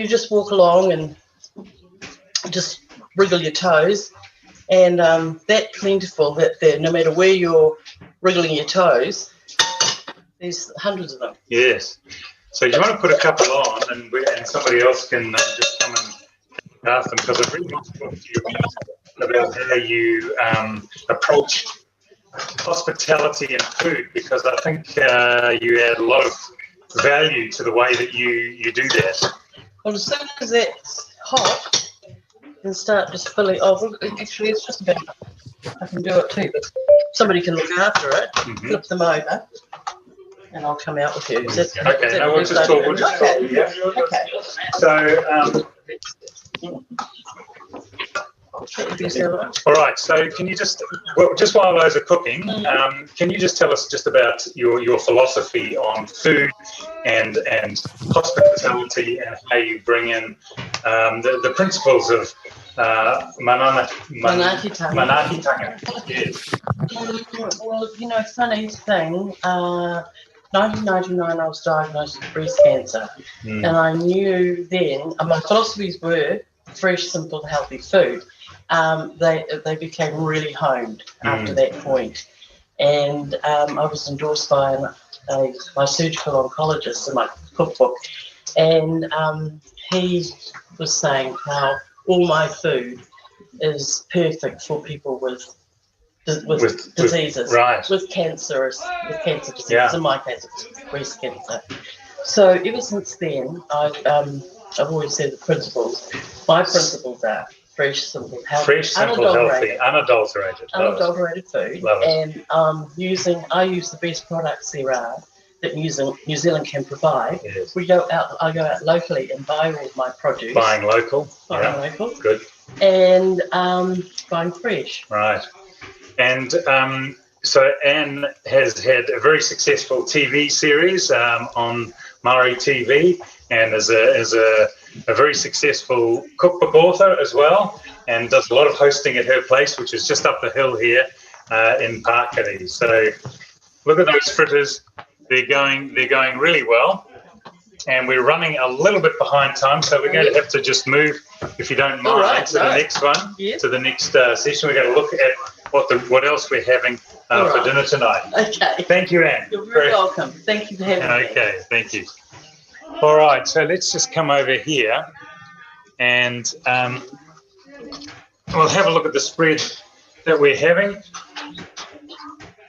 you just walk along and just wriggle your toes, and that plentiful that there, no matter where you're wriggling your toes, there's hundreds of them. Yes. So you want to put a couple on, and somebody else can just come and look after them, because I really want to talk to you about how you approach hospitality and food, because I think you add a lot of value to the way that you do that. Well, as soon as it's hot, you can start just filling. Oh, well, actually, it's just about. I can do it too, but somebody can look after it. Flip them over, and I'll come out with you. Okay, no, we'll just talk. Yeah. Okay. So. All right. So, can you just while those are cooking, can you just tell us just about your philosophy on food and hospitality, and how you bring in the principles of manaakitanga? Yes. Well, funny thing. 1999, I was diagnosed with breast cancer, and I knew then. My philosophies were fresh, simple, healthy food. They became really honed after that point. And I was endorsed by my surgical oncologist in my cookbook, and he was saying how all my food is perfect for people with diseases, with cancer diseases. In my case, it's breast cancer. So ever since then, I've always said my principles are fresh, simple, healthy, unadulterated food. And I use the best products there are that New Zealand can provide. Yes. I go out locally and buy all my produce. Buying local. Good. And buying fresh. Right. And so Anne has had a very successful TV series on Maori TV, and is a very successful cookbook author as well, and does a lot of hosting at her place, which is just up the hill here in Pakari. So look at those fritters; they're going really well, and we're running a little bit behind time, so we're going to have to just move, if you don't mind, to the next one, to the next session. We're going to look at what else we're having for dinner tonight. Okay. Thank you, Anne. You're very welcome. Thank you for having me. Okay, thank you. All right, so let's just come over here, and we'll have a look at the spread that we're having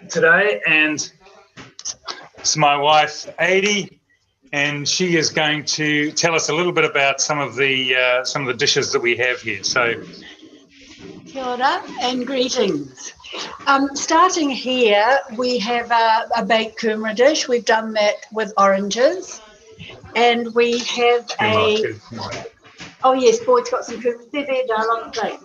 today. And it's my wife, Adi, and she is going to tell us a little bit about some of the dishes that we have here. So, kia ora and greetings. Starting here, we have a baked kumara dish. We've done that with oranges. And we have oh yes, Boyd's got some kumara. They're there, darling, on the plate.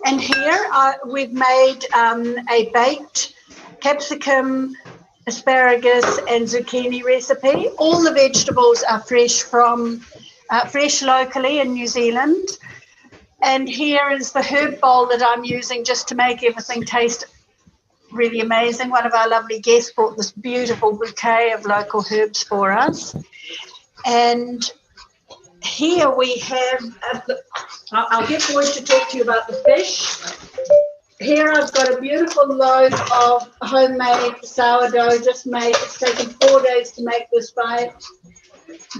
And here we've made a baked capsicum, asparagus and zucchini recipe. All the vegetables are fresh fresh locally in New Zealand. And here is the herb bowl that I'm using just to make everything taste really amazing. One of our lovely guests brought this beautiful bouquet of local herbs for us. And here we have, I'll get Boyd to talk to you about the fish. Here I've got a beautiful loaf of homemade sourdough just made. It's taken 4 days to make this by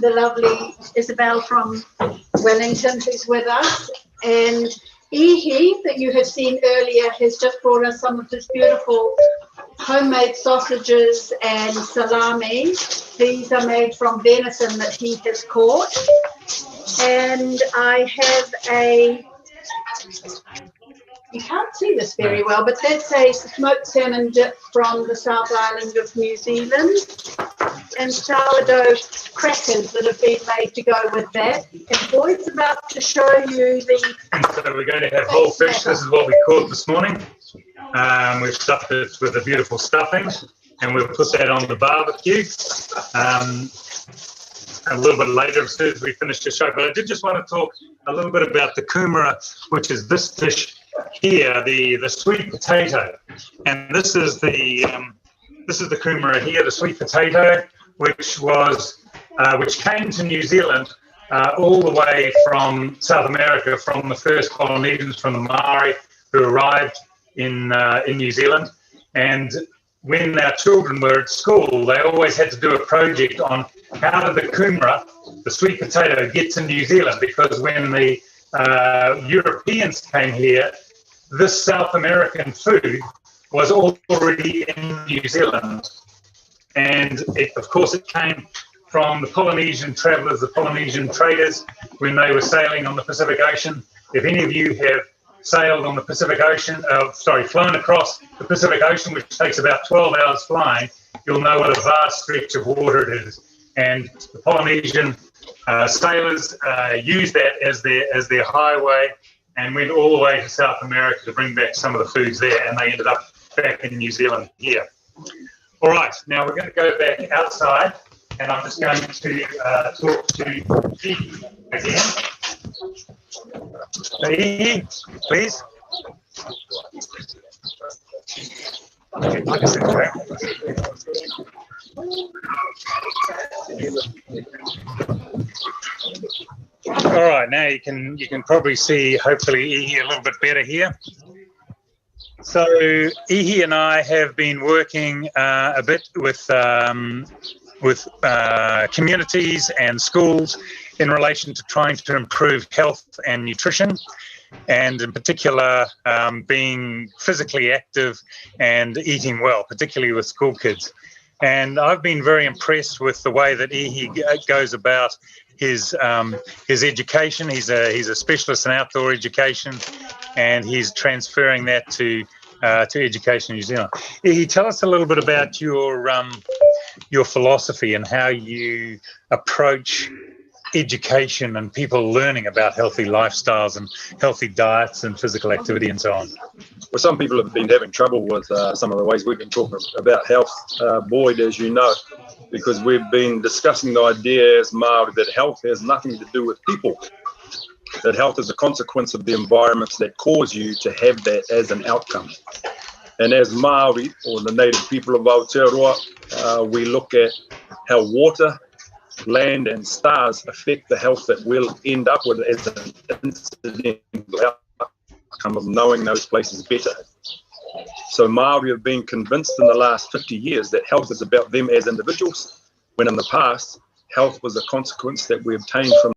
the lovely Isabel from Wellington, who's with us. And Ihi, that you have seen earlier, has just brought us some of his beautiful homemade sausages and salami. These are made from venison that he has caught. And I have you can't see this very well, but that's a smoked salmon dip from the South Island of New Zealand, and sourdough crackers that have been made to go with that. And Boyd's about to show you the... So we're going to have whole fish. This is what we caught this morning. We've stuffed it with a beautiful stuffing, and we'll put that on the barbecue a little bit later as soon as we finish the show. But I did just want to talk a little bit about the kumara, which is this dish here, the sweet potato. And this is the kumara here, the sweet potato, which was which came to New Zealand all the way from South America, from the first Polynesians, from the Maori who arrived in New Zealand. And when our children were at school, they always had to do a project on how did the kumara, the sweet potato, get to New Zealand, because when the Europeans came here, this South American food was already in New Zealand. And of course, it came from the Polynesian travelers, the Polynesian traders, when they were sailing on the Pacific Ocean. If any of you have sailed on the Pacific Ocean, flown across the Pacific Ocean, which takes about 12 hours flying, you'll know what a vast stretch of water it is. And the Polynesian sailors used that as their highway and went all the way to South America to bring back some of the foods there, and they ended up back in New Zealand here. All right, now we're going to go back outside, and I'm just going to talk to Ihi again. Ihi, please. All right, now you can probably see, hopefully, Ihi a little bit better here. So Ihi and I have been working a bit with communities and schools in relation to trying to improve health and nutrition, and in particular being physically active and eating well, particularly with school kids. And I've been very impressed with the way that Ihi goes about his education. He's a specialist in outdoor education, and he's transferring that to Education New Zealand. Ihi, tell us a little bit about your philosophy and how you approach education and people learning about healthy lifestyles and healthy diets and physical activity and so on. Well, some people have been having trouble with some of the ways we've been talking about health, Boyd, as you know, because we've been discussing the idea as Maori that health has nothing to do with people, that health is a consequence of the environments that cause you to have that as an outcome. And as Maori, or the native people of Aotearoa, we look at how water, land and stars affect the health that we'll end up with as an incidental outcome of knowing those places better. So Maori have been convinced in the last 50 years that health is about them as individuals, when in the past, health was a consequence that we obtained from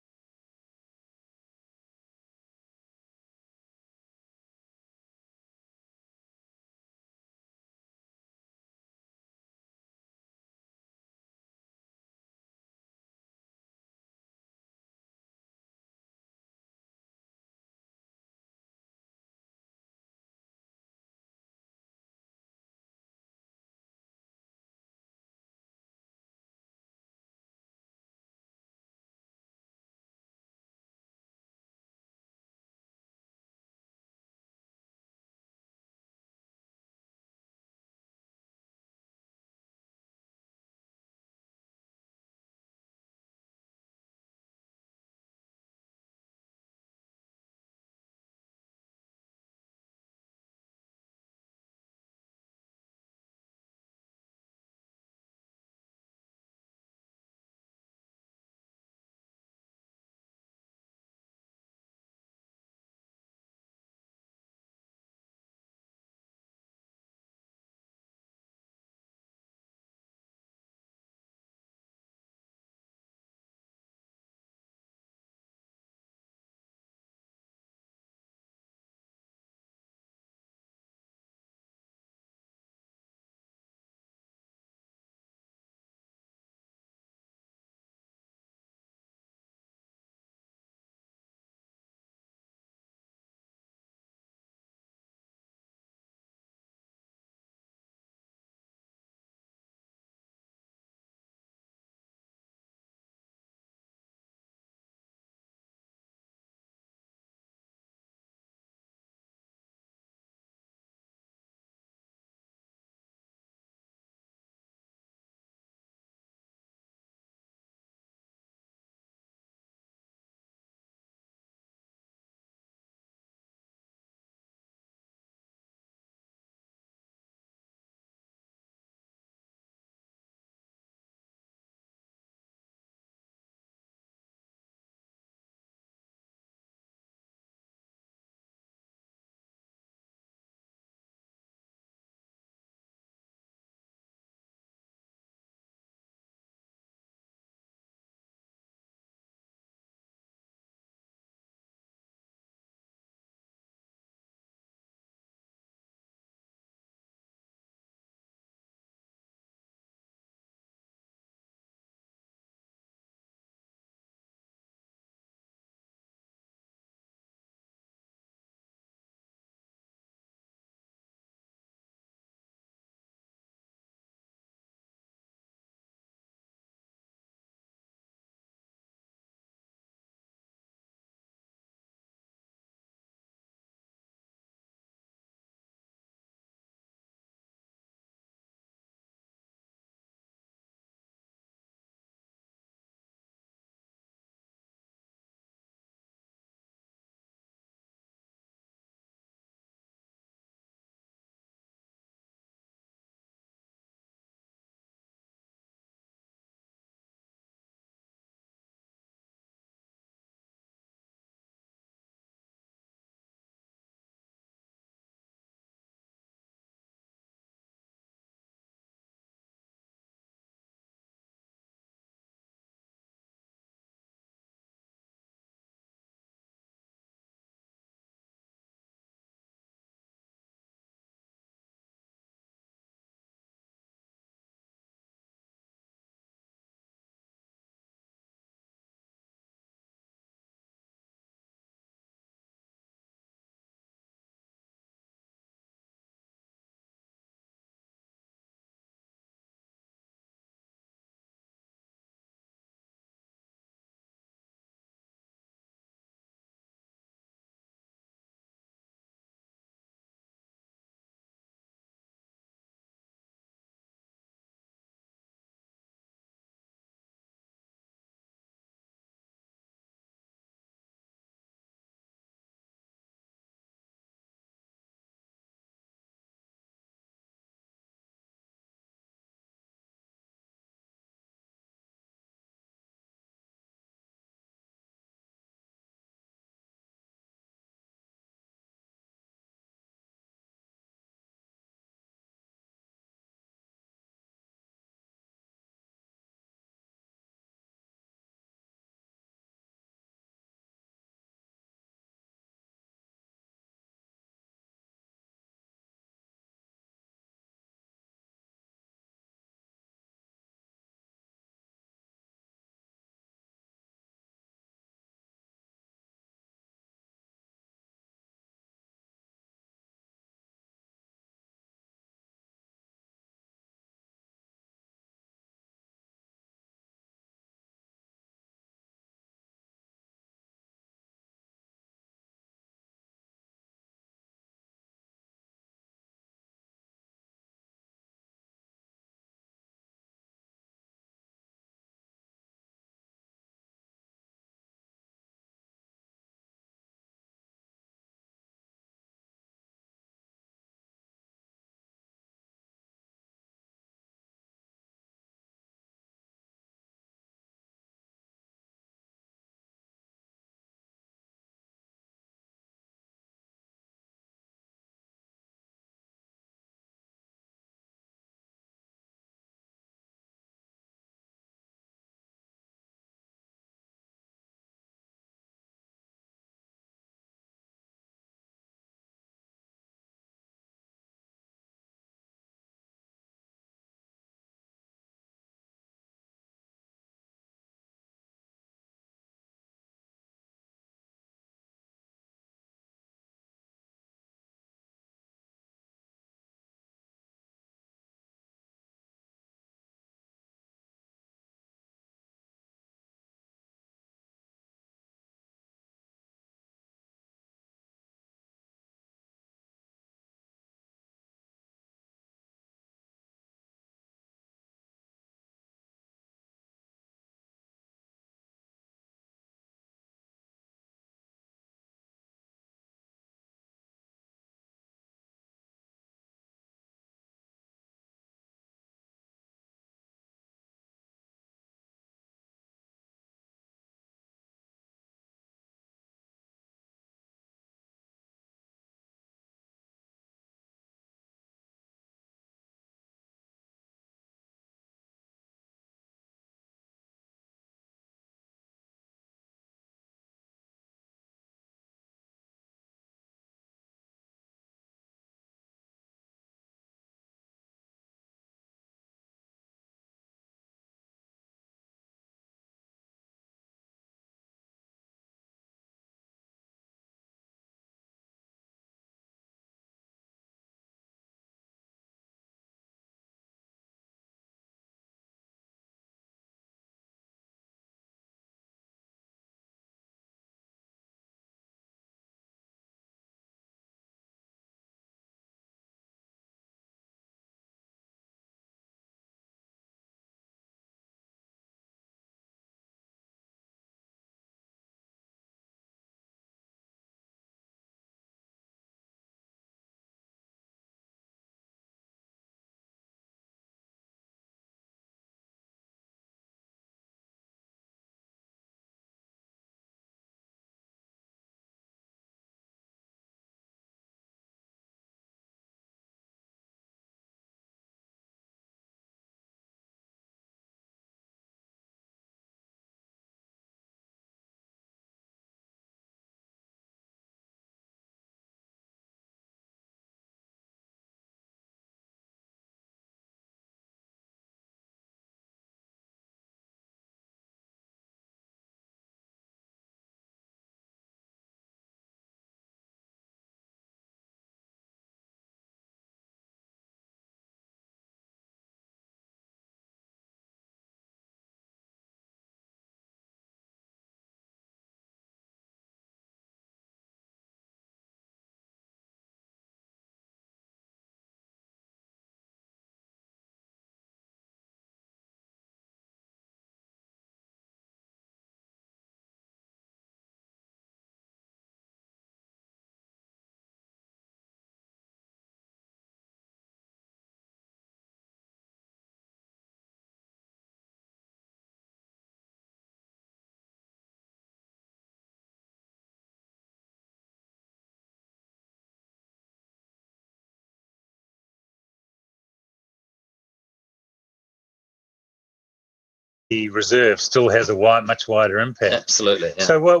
reserve still has a much wider impact. Absolutely. Yeah. So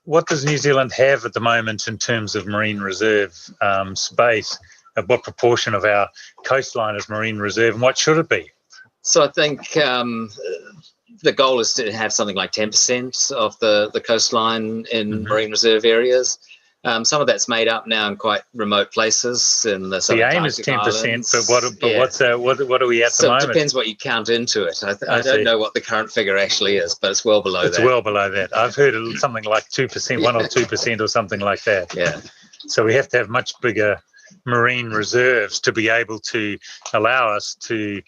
what does New Zealand have at the moment in terms of marine reserve space? What proportion of our coastline is marine reserve, and what should it be? So I think the goal is to have something like 10% of the coastline in marine reserve areas. Some of that's made up now in quite remote places in the Southern aim is 10%, Islands. what are we at the moment? So it depends what you count into it. I don't know what the current figure actually is, but it's well below that. It's well below that. I've heard something like 2%, 1 or 2% or something like that. Yeah. So we have to have much bigger marine reserves to be able to allow us to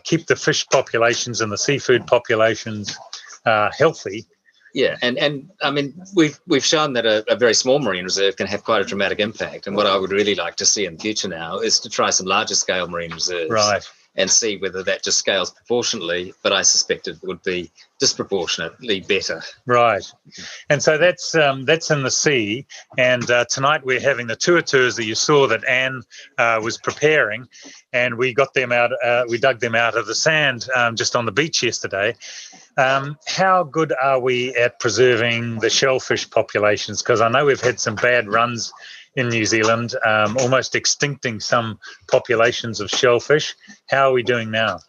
keep the fish populations and the seafood populations healthy. Yeah, and I mean, we've shown that a very small marine reserve can have quite a dramatic impact. And what I would really like to see in the future now is to try some larger scale marine reserves. Right. And see whether that just scales proportionately, but I suspect it would be disproportionately better. Right, and so that's in the sea. And tonight we're having the tours that you saw that Anne was preparing, and we got them out. We dug them out of the sand just on the beach yesterday. How good are we at preserving the shellfish populations? Because I know we've had some bad runs in New Zealand, almost extincting some populations of shellfish. How are we doing now?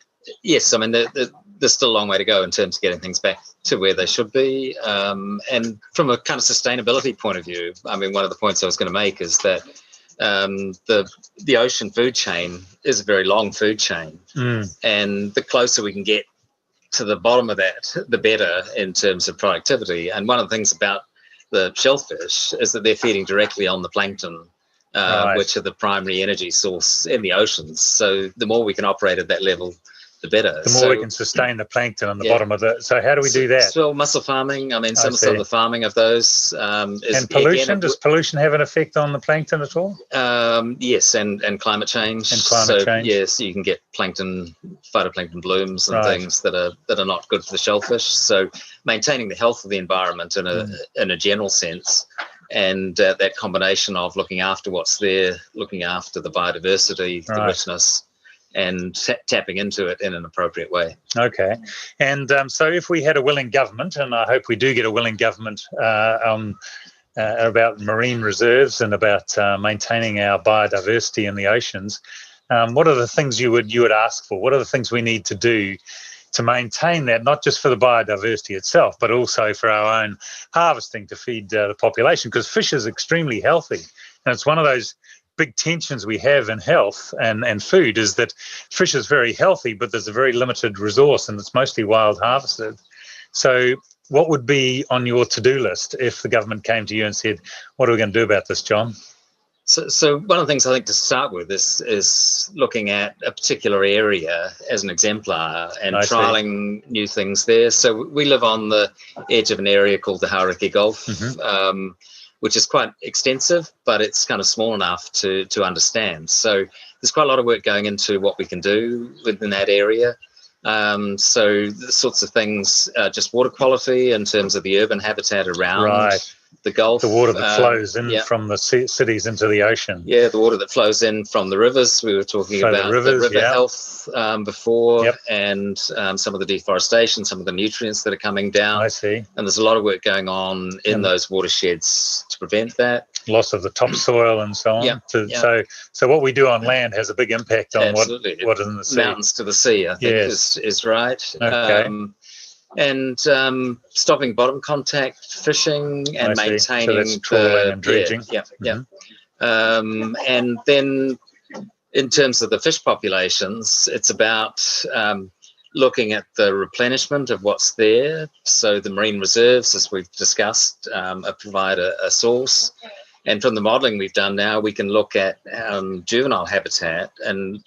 Yes, I mean, there's still a long way to go in terms of getting things back to where they should be. And from a kind of sustainability point of view, I mean, one of the points I was going to make is that the ocean food chain is a very long food chain. And the closer we can get to the bottom of that, the better in terms of productivity. And one of the things about the shellfish is that they're feeding directly on the plankton, which are the primary energy source in the oceans. So the more we can operate at that level, the better. The more we can sustain the plankton on the bottom of the... So how do we do that? Well, mussel farming. I mean, some of the farming of those is... And pollution? Does pollution have an effect on the plankton at all? Yes, and climate change. And climate change. Yes, you can get plankton, phytoplankton blooms and things that are not good for the shellfish. So maintaining the health of the environment in a general sense, and that combination of looking after what's there, looking after the biodiversity, the richness, and tapping into it in an appropriate way. Okay. And so if we had a willing government, and I hope we do get a willing government about marine reserves and about maintaining our biodiversity in the oceans, what are the things you would ask for? What are the things we need to do to maintain that, not just for the biodiversity itself, but also for our own harvesting to feed the population? Because fish is extremely healthy. And it's one of those big tensions we have in health and food, is that fish is very healthy, but there's a very limited resource and it's mostly wild harvested. So what would be on your to-do list if the government came to you and said, what are we going to do about this, John? So one of the things I think to start with is looking at a particular area as an exemplar and trialling new things there. So we live on the edge of an area called the Hauraki Gulf, which is quite extensive, but it's kind of small enough to understand. So there's quite a lot of work going into what we can do within that area. So the sorts of things, just water quality in terms of the urban habitat around the Gulf. The water that flows in from the cities into the ocean. Yeah, the water that flows in from the rivers. We were talking about the river health before, and some of the deforestation, some of the nutrients that are coming down. I see. And there's a lot of work going on in those watersheds to prevent that. Loss of the topsoil and so on. So what we do on land has a big impact on what is in the sea. Mountains to the sea, I think is right. Okay. And stopping bottom contact fishing and maintaining so that's trawling and dredging. And then in terms of the fish populations, it's about looking at the replenishment of what's there. So the marine reserves, as we've discussed, provide a source. And from the modelling we've done now, we can look at juvenile habitat and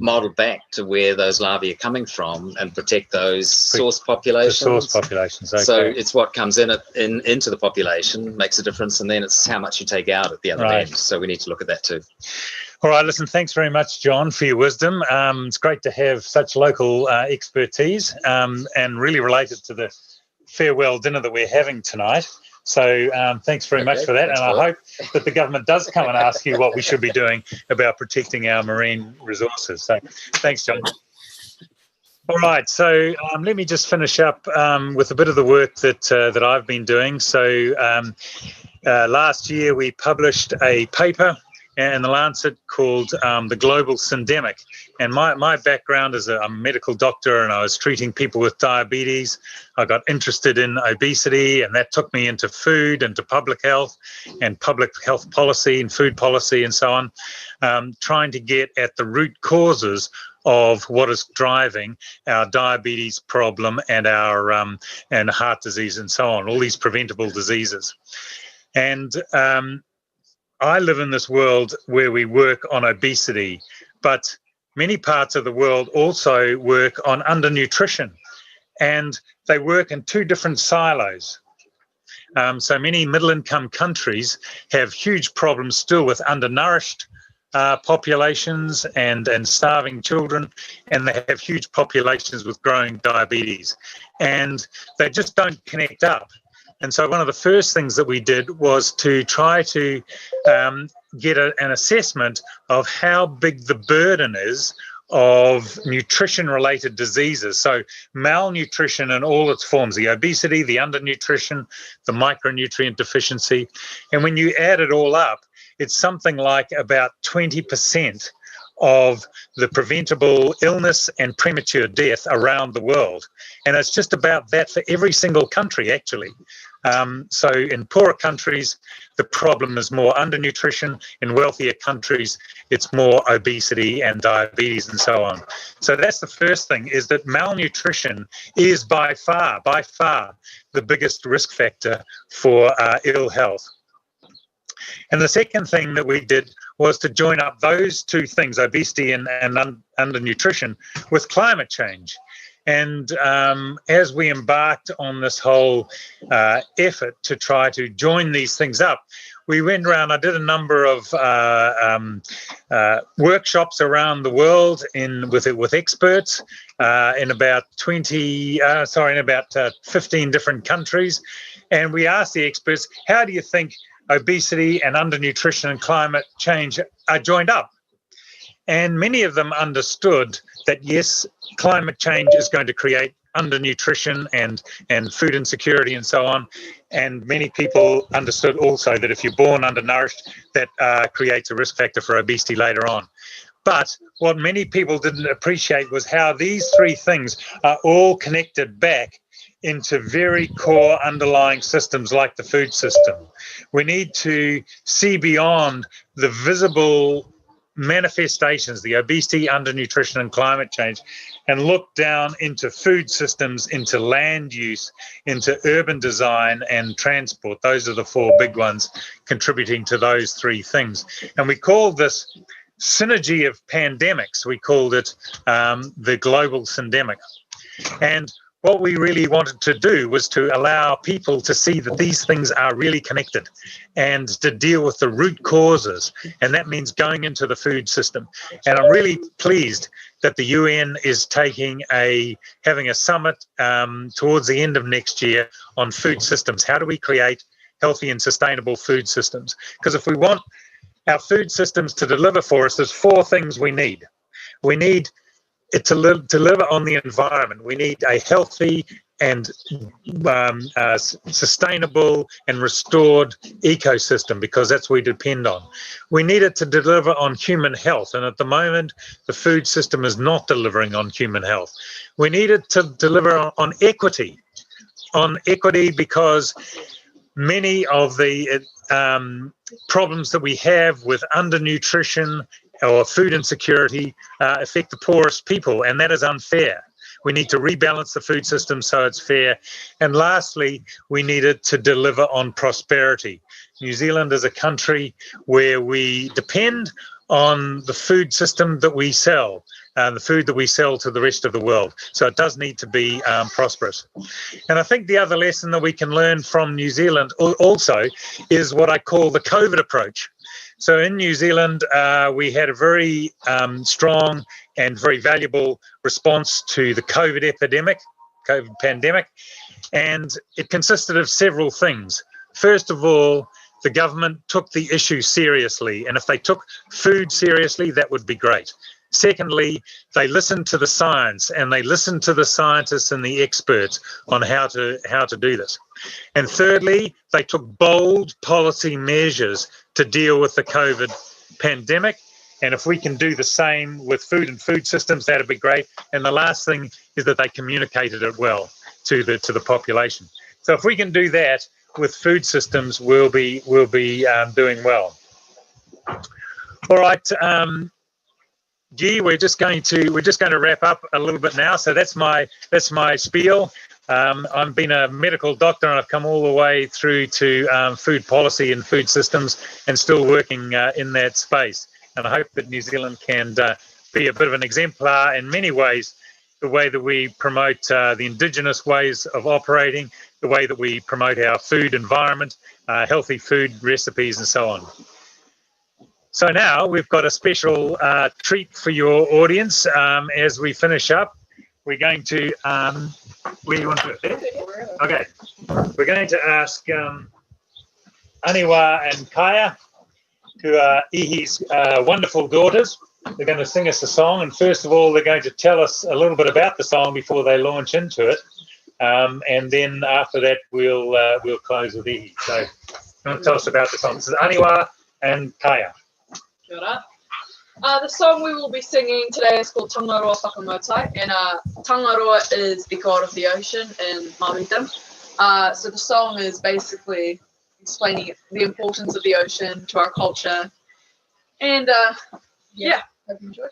model back to where those larvae are coming from and protect those source populations. The source populations, okay. So it's what comes into the population makes a difference, and then it's how much you take out at the other end. So we need to look at that too. All right, listen, thanks very much, John, for your wisdom. It's great to have such local expertise and really related to the farewell dinner that we're having tonight. So thanks very much for that. And I hope that the government does come and ask you what we should be doing about protecting our marine resources. So thanks, John. All right, so let me just finish up with a bit of the work that I've been doing. So last year we published a paper in the Lancet called The Global Syndemic. And my background is I'm a medical doctor, and I was treating people with diabetes. I got interested in obesity, and that took me into food, into public health policy and food policy and so on, trying to get at the root causes of what is driving our diabetes problem and our and heart disease and so on, all these preventable diseases. And I live in this world where we work on obesity, but many parts of the world also work on undernutrition, and they work in two different silos. So many middle-income countries have huge problems still with undernourished populations and starving children, and they have huge populations with growing diabetes, and they just don't connect up. And so one of the first things that we did was to try to get an assessment of how big the burden is of nutrition-related diseases. So malnutrition in all its forms, the obesity, the undernutrition, the micronutrient deficiency. And when you add it all up, it's something like about 20% of the preventable illness and premature death around the world. And it's just about that for every single country, actually. So in poorer countries, the problem is more undernutrition. In wealthier countries, it's more obesity and diabetes and so on. So that's the first thing, is that malnutrition is by far the biggest risk factor for ill health. And the second thing that we did was to join up those two things, obesity and undernutrition, with climate change. And as we embarked on this whole effort to try to join these things up, we went around, I did a number of workshops around the world with experts in about 15 different countries. And we asked the experts, how do you think obesity and undernutrition and climate change are joined up? And many of them understood that, yes, climate change is going to create undernutrition and food insecurity and so on. And many people understood also that if you're born undernourished, that creates a risk factor for obesity later on. But what many people didn't appreciate was how these three things are all connected back into very core underlying systems like the food system. We need to see beyond the visible manifestations, the obesity, undernutrition, and climate change, and look down into food systems, into land use, into urban design and transport. Those are the four big ones contributing to those three things. And we call this synergy of pandemics. We called it the global syndemic. And what we really wanted to do was to allow people to see that these things are really connected and to deal with the root causes. And that means going into the food system. And I'm really pleased that the UN is having a summit towards the end of next year on food systems. How do we create healthy and sustainable food systems? Because if we want our food systems to deliver for us, there's four things we need. We need it to deliver on the environment. We need a healthy and sustainable and restored ecosystem, because that's what we depend on. We need it to deliver on human health, and at the moment the food system is not delivering on human health. We need it to deliver on equity, because many of the problems that we have with undernutrition or food insecurity affect the poorest people, and that is unfair. We need to rebalance the food system so it's fair. And lastly, we need it to deliver on prosperity. New Zealand is a country where we depend on the food system that we sell, the food that we sell to the rest of the world. So it does need to be prosperous. And I think the other lesson that we can learn from New Zealand also is what I call the COVID approach. So in New Zealand, we had a very strong and very valuable response to the COVID pandemic, and it consisted of several things. First of all, the government took the issue seriously, and if they took food seriously, that would be great. Secondly, they listened to the science, and they listened to the scientists and the experts on how to do this. And thirdly, they took bold policy measures to deal with the COVID pandemic. And if we can do the same with food and food systems, that'd be great. And the last thing is that they communicated it well to the population. So if we can do that with food systems, we'll be doing well. All right, G, we're just going to wrap up a little bit now. So that's my spiel. I've been a medical doctor, and I've come all the way through to food policy and food systems, and still working in that space. And I hope that New Zealand can be a bit of an exemplar in many ways, the way that we promote the Indigenous ways of operating, the way that we promote our food environment, healthy food recipes, and so on. So now we've got a special treat for your audience as we finish up. We're going to, where do you want to put it? Okay. We're going to ask Aniwa and Kaya, who are Ihi's wonderful daughters. They're going to sing us a song, and first of all, they're going to tell us a little bit about the song before they launch into it, and then after that, we'll close with Ihi. So, you want to tell us about the song? This is Aniwa and Kaya. Kia ora. The song we will be singing today is called Tangaroa Whakamotai, and Tangaroa is the god of the ocean in Māoridom. So the song is basically explaining the importance of the ocean to our culture, and yeah, hope you enjoy.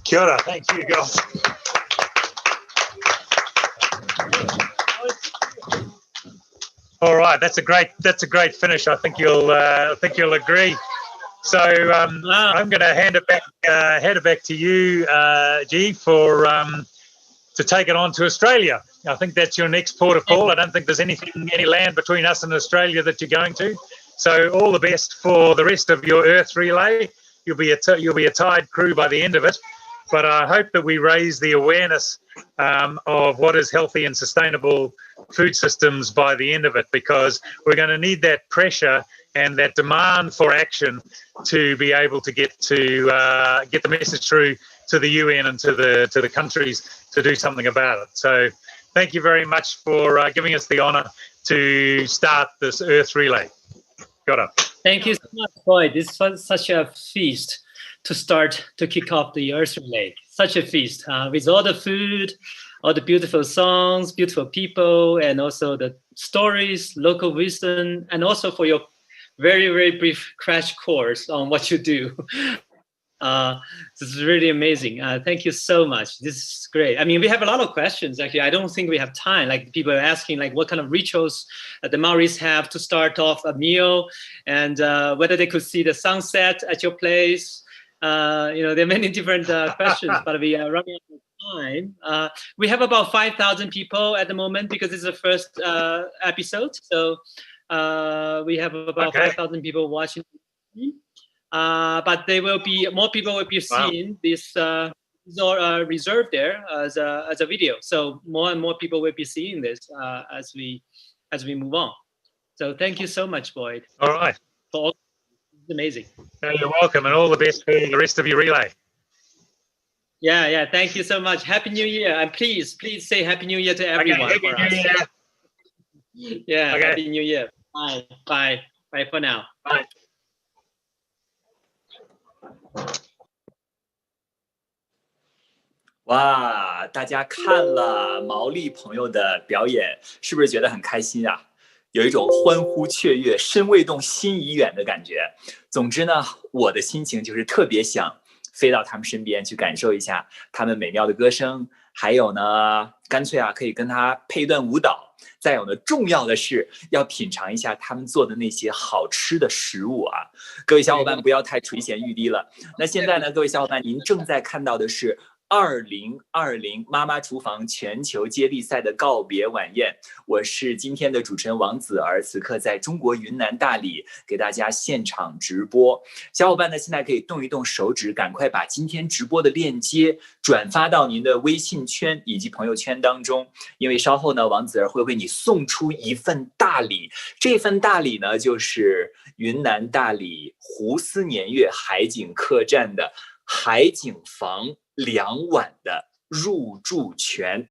Kia ora, thank you, girls. All right, that's a great finish. I think you'll agree. So I'm going to hand it back to you, G, for to take it on to Australia. I think that's your next port of call. I don't think there's any land between us and Australia that you're going to. So all the best for the rest of your Earth relay. You'll be a tired crew by the end of it. But I hope that we raise the awareness of what is healthy and sustainable food systems by the end of it, because we're going to need that pressure and that demand for action to be able to get the message through to the UN and to the countries to do something about it. So thank you very much for giving us the honour to start this Earth Relay. Got it. Thank you so much, Boyd. This was such a feast to kick off the Earth Relay. Such a feast with all the food, all the beautiful songs, beautiful people, and also the stories, local wisdom, and also for your very, very brief crash course on what you do. This is really amazing. Thank you so much. This is great. I mean, we have a lot of questions, actually. I don't think we have time. Like, people are asking, like, what kind of rituals the Maoris have to start off a meal, and whether they could see the sunset at your place. There are many different questions, but we are running out of time. We have about 5,000 people at the moment because it's the first episode. So we have about 5,000 people watching. But there will be more people will be seeing this. These are reserved there as a video. So more and more people will be seeing this as we move on. So thank you so much, Boyd. All right. It's amazing. You're welcome, and all the best for the rest of your relay. Yeah. Thank you so much. Happy New Year, and please say Happy New Year to everyone. Okay, Happy New Year. Yeah. Okay. Happy New Year. Bye for now. Bye.哇，大家看了毛利朋友的表演，是不是觉得很开心啊？有一种欢呼雀跃、身未动心已远的感觉。总之呢，我的心情就是特别想飞到他们身边去感受一下他们美妙的歌声，还有呢，干脆可以跟他配一段舞蹈。再有呢，重要的是要品尝一下他们做的那些好吃的食物啊！各位小伙伴不要太垂涎欲滴了。那现在呢，各位小伙伴，您正在看到的是2020妈妈厨房全球接力赛的告别晚宴，我是今天的主持人王子儿，此刻在中国云南大理给大家现场直播。小伙伴呢，现在可以动一动手指，赶快把今天直播的链接转发到您的微信圈以及朋友圈当中，因为稍后呢，王子儿会为你送出一份大礼。这份大礼呢，就是云南大理胡思年月海景客栈的海景房2晚的入住权。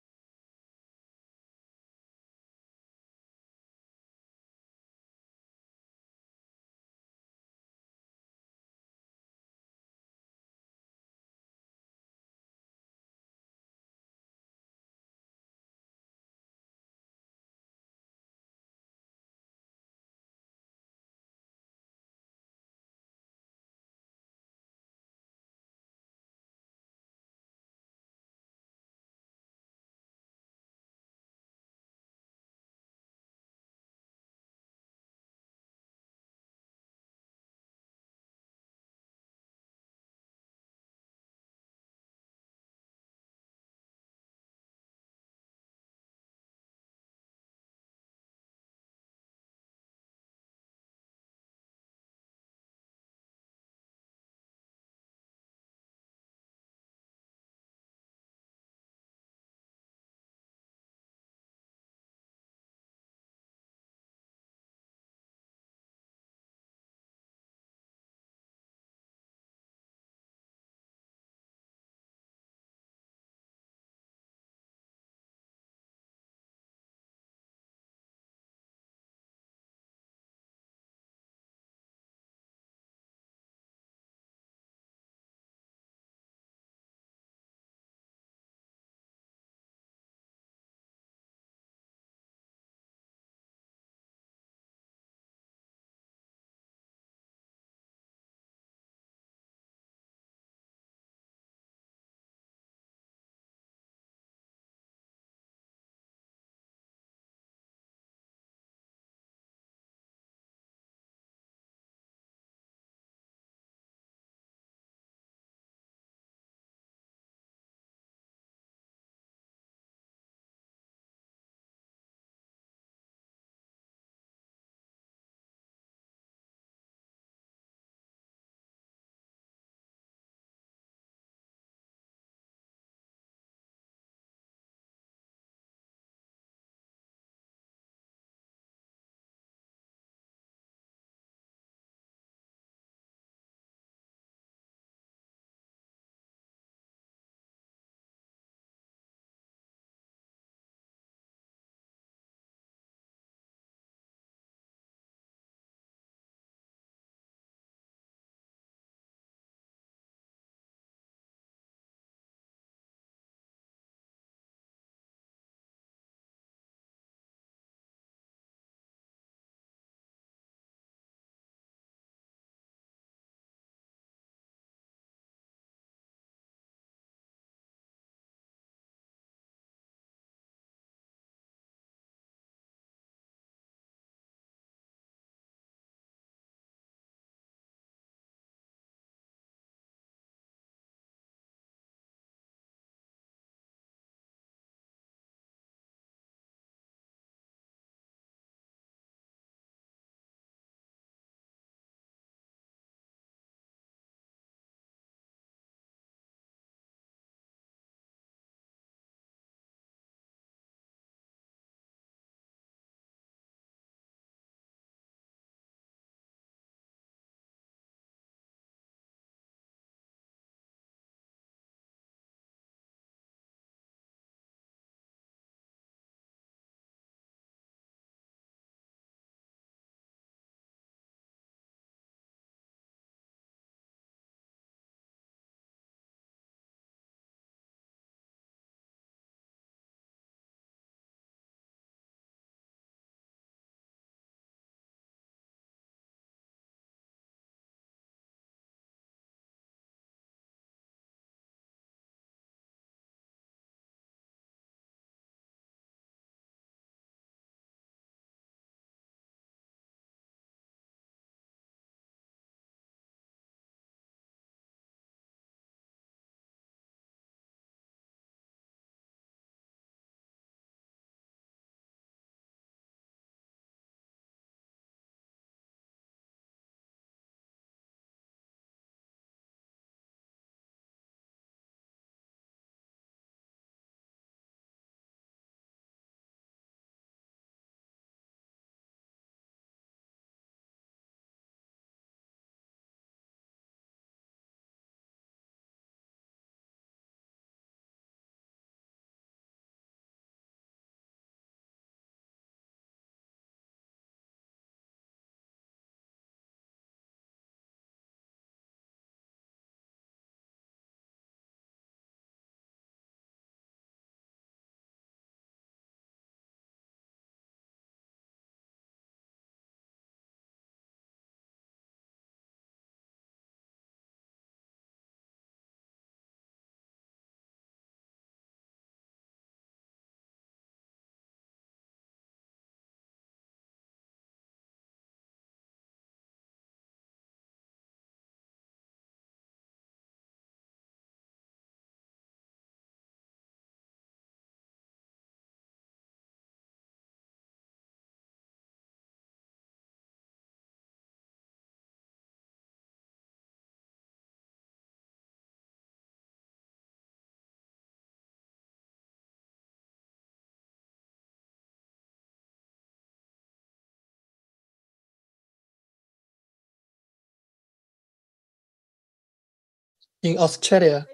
in Australia,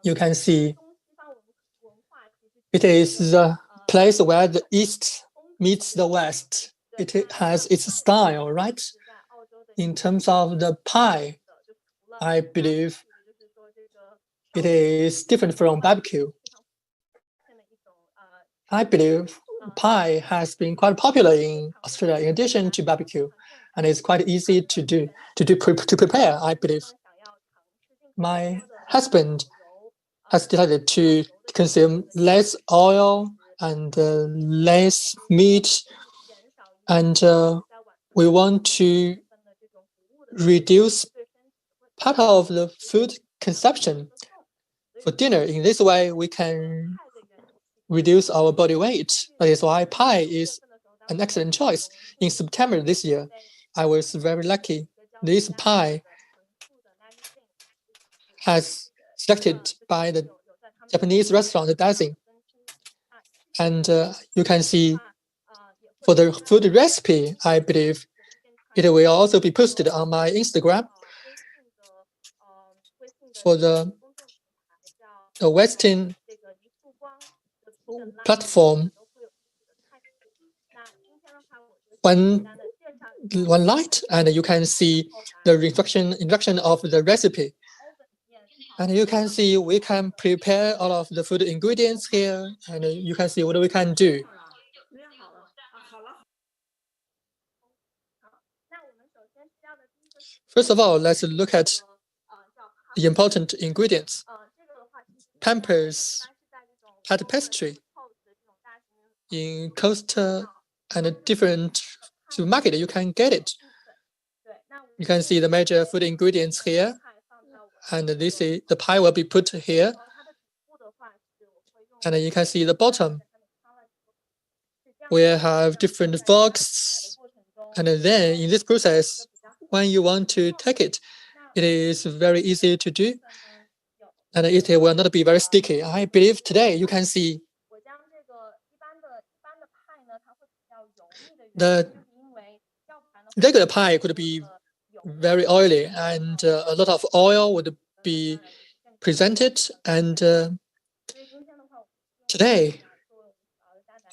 you can see it is the place where the East meets the West. It has its style, right? In terms of the pie, I believe it is different from barbecue. I believe pie has been quite popular in Australia in addition to barbecue, and it's quite easy to prepare, I believe. My husband has decided to consume less oil and less meat, and we want to reduce part of the food consumption for dinner. In this way, we can reduce our body weight. That is why pie is an excellent choice. In September this year, I was very lucky. This pie has selected by the Japanese restaurant Dancing. And you can see for the food recipe, I believe it will also be posted on my Instagram. For the Western platform, one light, and you can see the introduction of the recipe. And you can see we can prepare all of the food ingredients here, and you can see what we can do. First of all, let's look at the important ingredients. Pampers pad pastry in Costa and different supermarket, you can get it. You can see the major food ingredients here, and this is the pie will be put here. And you can see the bottom. We have different forks, and then in this process, when you want to take it, it is very easy to do, and it will not be very sticky. I believe today you can see the regular pie could be very oily, and a lot of oil would be presented. And today,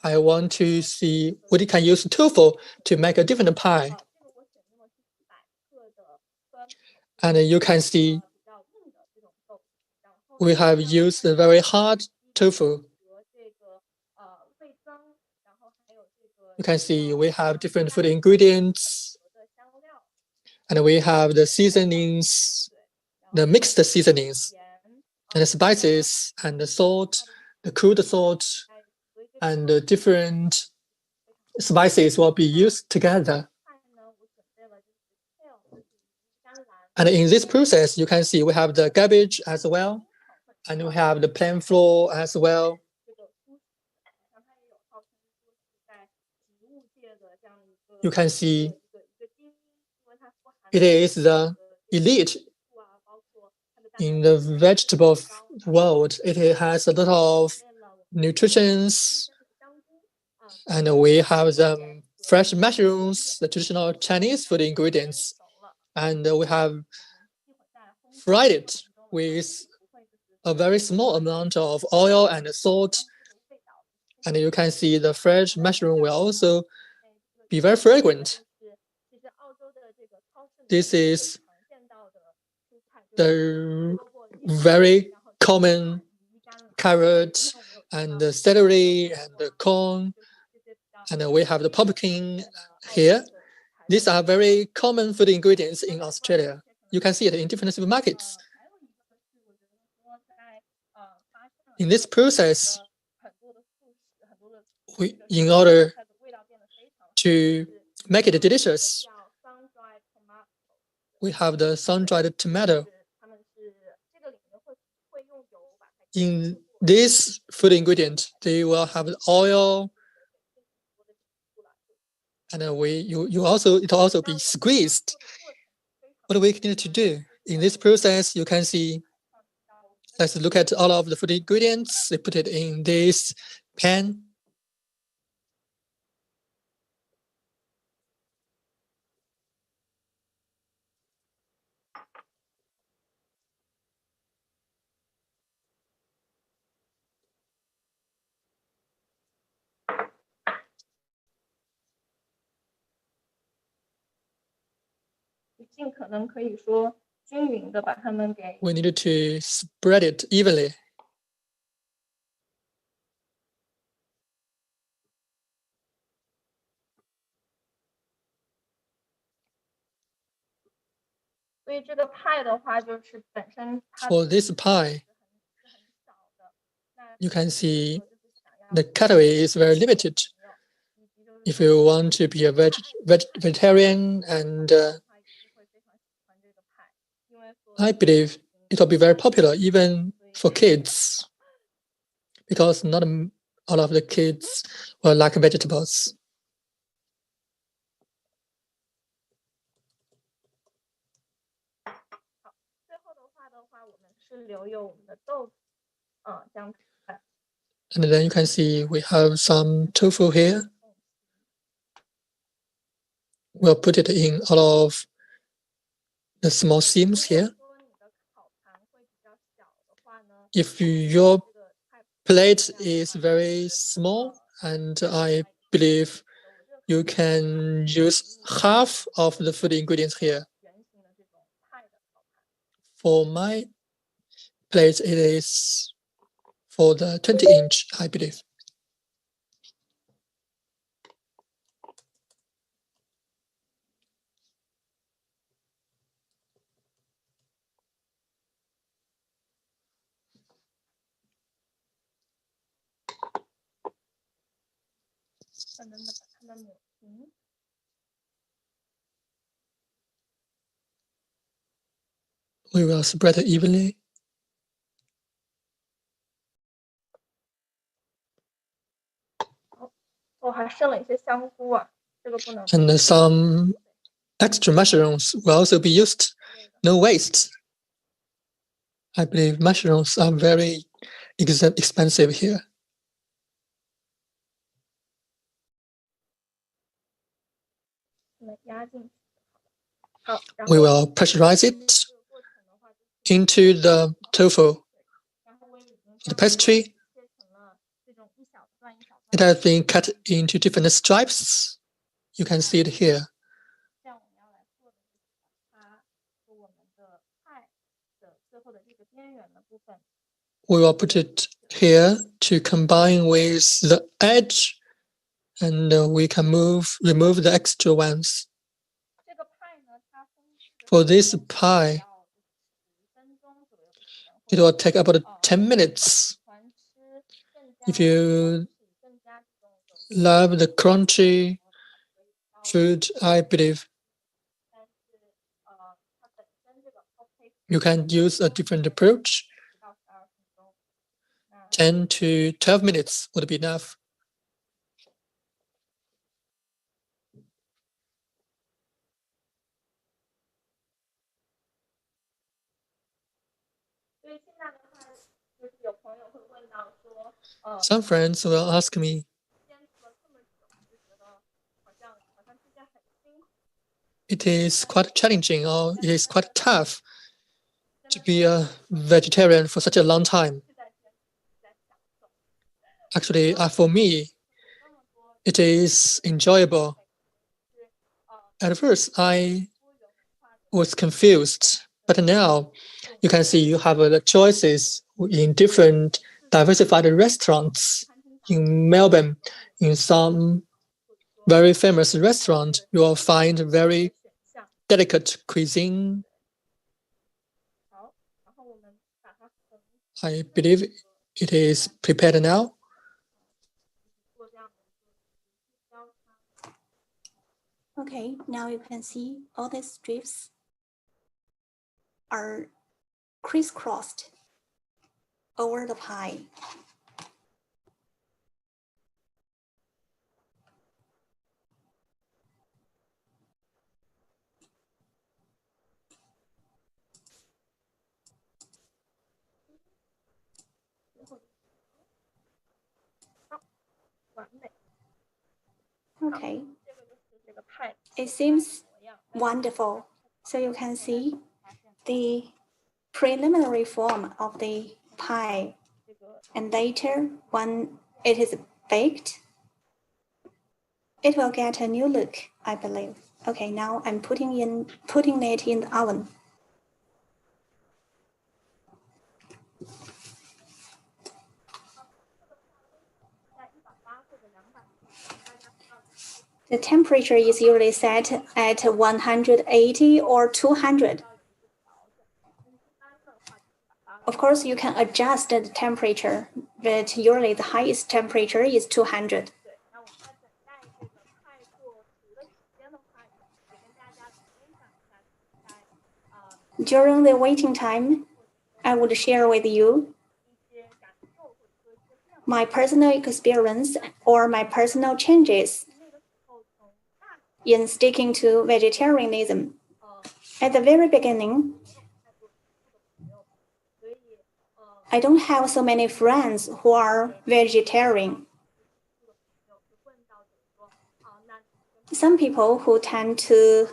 I want to see what you can use tofu to make a different pie. And you can see we have used a very hard tofu. You can see we have different food ingredients, and we have the seasonings, the mixed seasonings, and the spices, and the salt, the cooled salt, and the different spices will be used together. And in this process, you can see we have the cabbage as well, and we have the plain flour as well. You can see it is the elite in the vegetable world. It has a lot of nutritions, and we have the fresh mushrooms, the traditional Chinese food ingredients, and we have fried it with a very small amount of oil and salt. And you can see the fresh mushroom will also be very fragrant. This is the very common carrot and the celery and the corn, and we have the pumpkin here. These are very common food ingredients in Australia. You can see it in different supermarkets. In this process, in order to make it delicious, we have the sun-dried tomato. In this food ingredient, they will have oil, and it will also be squeezed. What do we need to do? In this process, you can see, let's look at all of the food ingredients. They put it in this pan. We needed to spread it evenly. For this pie, you can see the calorie is very limited. If you want to be a vegetarian, and I believe it will be very popular even for kids, because not all of the kids will like vegetables. And then you can see we have some tofu here. We'll put it in all of the small seams here. If your plate is very small, and I believe you can use half of the food ingredients here. For my plate, it is for the 20-inch, I believe. We will spread it evenly. And some extra mushrooms will also be used. No waste. I believe mushrooms are very expensive here. We will pressurize it into the tofu. The pastry, it has been cut into different stripes. You can see it here. We will put it here to combine with the edge, and we can remove the extra ones. For this pie, it will take about 10 minutes. If you love the crunchy food, I believe you can use a different approach. 10 to 12 minutes would be enough. Some friends will ask me, it is quite challenging, or it is quite tough to be a vegetarian for such a long time. Actually, for me, it is enjoyable. At first, I was confused, but now you can see you have the choices in different diversified restaurants in Melbourne. In some very famous restaurant, you will find very delicate cuisine. I believe it is prepared now. Okay, now you can see all these strips are crisscrossed over the pie. Okay, it seems wonderful. So you can see the preliminary form of the pie, and later when it is baked, it will get a new look, I believe. Okay, now I'm putting it in the oven. The temperature is usually set at 180 or 200. Of course, you can adjust the temperature, but usually the highest temperature is 200. During the waiting time, I would share with you my personal experience or my personal changes in sticking to vegetarianism. At the very beginning, I don't have so many friends who are vegetarian. Some people who tend to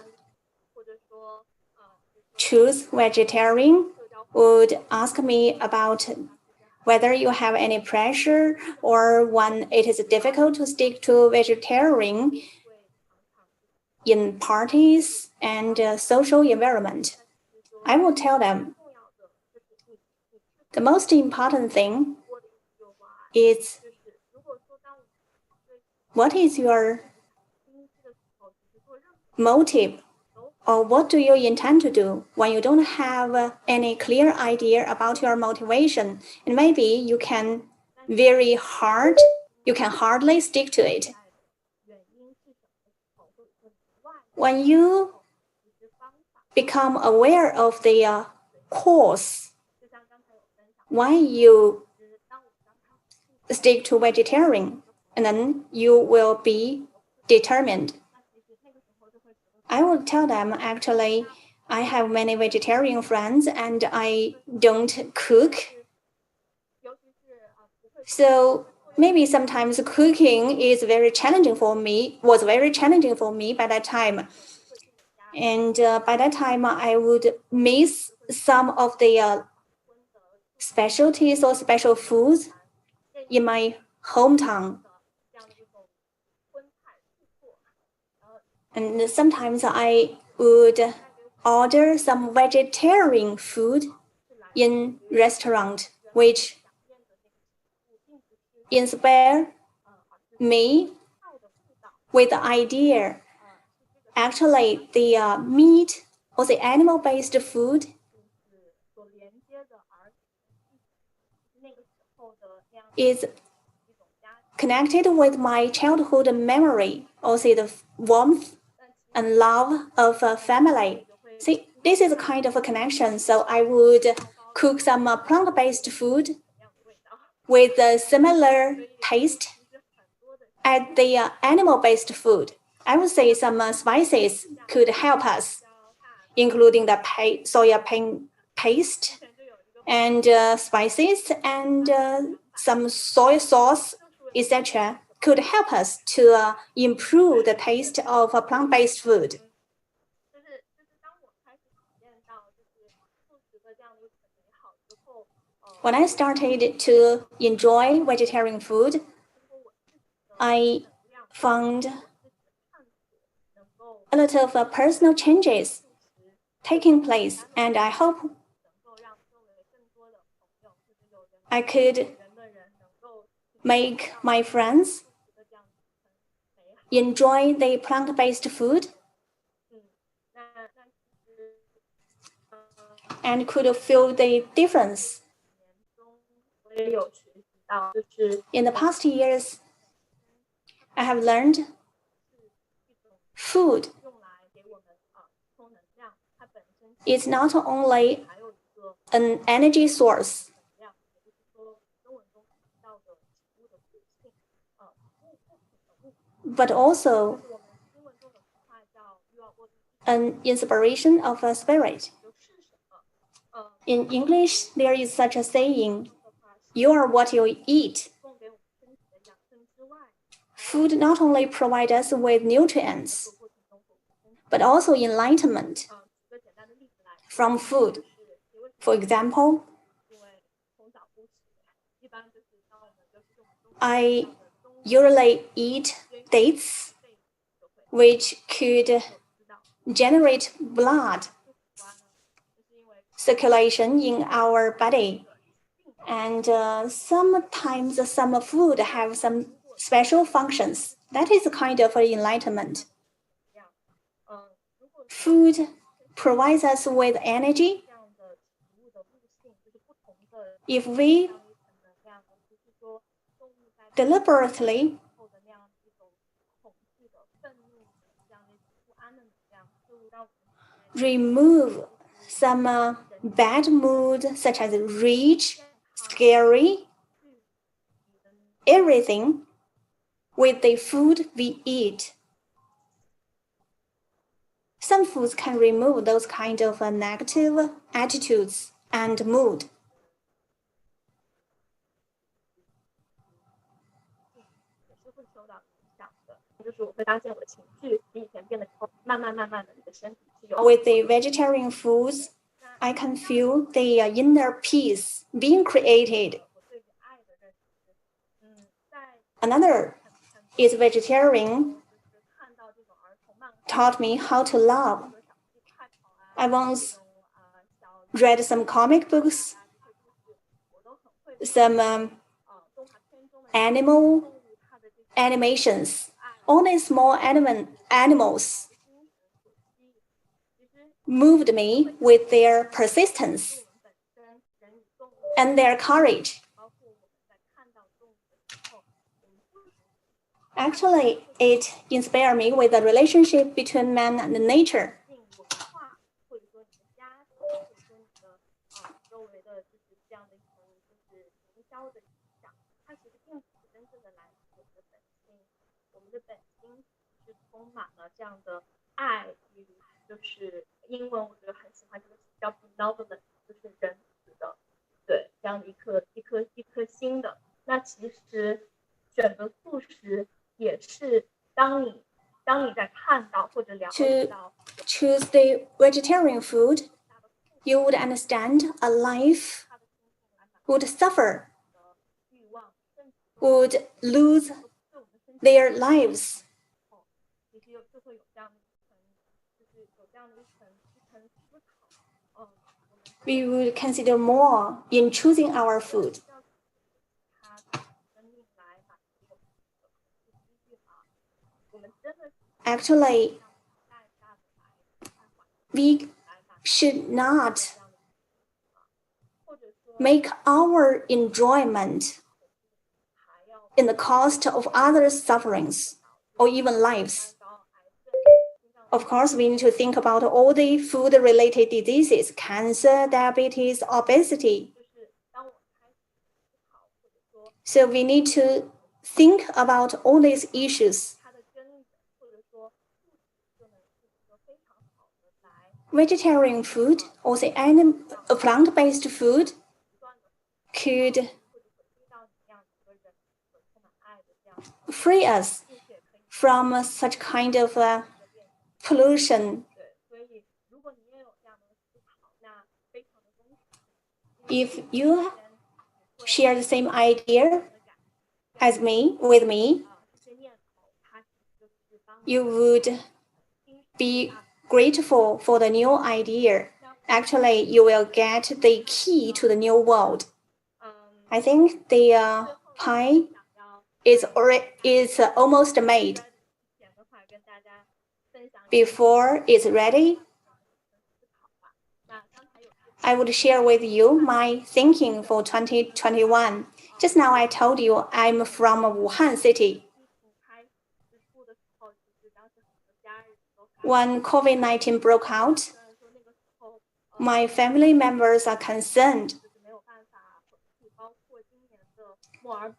choose vegetarian would ask me about whether you have any pressure or when it is difficult to stick to vegetarian in parties and social environment. I will tell them the most important thing is what is your motive, or what do you intend to do when you don't have any clear idea about your motivation, and maybe you can hardly stick to it. When you become aware of the cause why you stick to vegetarian, and then you will be determined. I will tell them, actually, I have many vegetarian friends and I don't cook. So maybe sometimes cooking is very challenging for me, was very challenging for me by that time. And by that time, I would miss some of the specialties or special foods in my hometown. And sometimes I would order some vegetarian food in restaurant, which inspire me with the idea. Actually, the meat or the animal-based food is connected with my childhood memory, also the warmth and love of a family. See, this is a kind of a connection. So I would cook some plant-based food with a similar taste as the animal-based food. I would say some spices could help us, including the soya paste and spices and some soy sauce, etc., could help us to improve the taste of a plant-based food. When I started to enjoy vegetarian food, I found a lot of personal changes taking place, and I hope I could make my friends enjoy the plant-based food and could feel the difference. In the past years, I have learned food is not only an energy source, but also an inspiration of a spirit. In English, there is such a saying, you are what you eat. Food not only provides us with nutrients, but also enlightenment from food. For example, I usually eat dates, which could generate blood circulation in our body. And sometimes some food have some special functions. That is a kind of enlightenment. Food provides us with energy. If we deliberately remove some bad mood, such as rage, scary, everything with the food we eat. Some foods can remove those kind of negative attitudes and mood. With the vegetarian foods, I can feel the inner peace being created. Another is vegetarian taught me how to love. I once read some comic books, some animations. Only small animals moved me with their persistence and their courage. Actually, it inspired me with the relationship between man and nature. To choose the vegetarian food, you would understand a life would suffer, would lose their lives. We would consider more in choosing our food. Actually, we should not make our enjoyment in the cost of others' sufferings or even lives. Of course, we need to think about all the food-related diseases, cancer, diabetes, obesity. So we need to think about all these issues. Vegetarian food or the plant-based food could free us from such kind of pollution. If you share the same idea as me, with me, you would be grateful for the new idea. Actually, you will get the key to the new world. I think the pie is almost made. Before it's ready, I would share with you my thinking for 2021. Just now I told you I'm from Wuhan city. When COVID-19 broke out, my family members are concerned.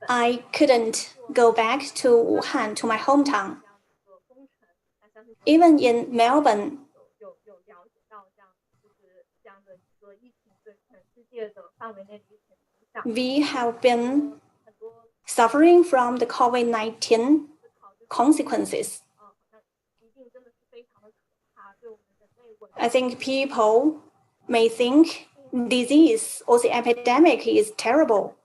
I couldn't go back to Wuhan, to my hometown. Even in Melbourne, we have been suffering from the COVID-19 consequences. I think people may think disease or the epidemic is terrible,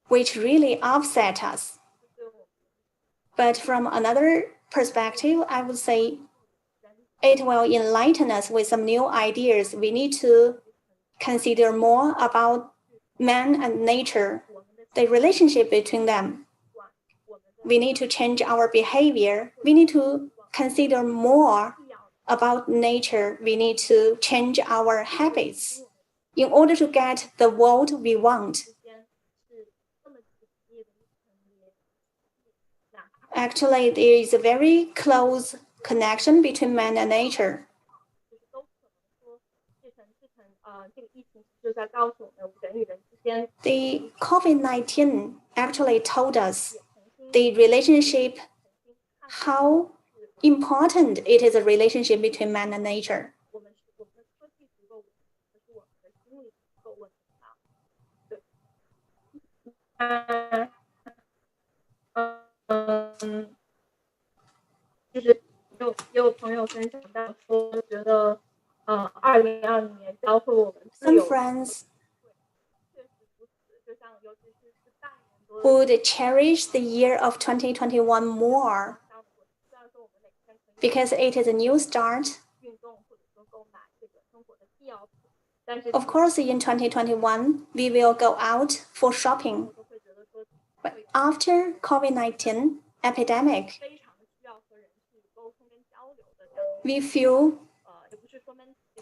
which really upset us. But from another perspective, I would say it will enlighten us with some new ideas. We need to consider more about man and nature, the relationship between them. We need to change our behavior. We need to consider more about nature. We need to change our habits in order to get the world we want. Actually, there is a very close connection between man and nature. The COVID-19 actually told us the relationship, how important it is a relationship between man and nature. Some friends would cherish the year of 2021 more because it is a new start. Of course, in 2021, we will go out for shopping. But after COVID-19 epidemic, we feel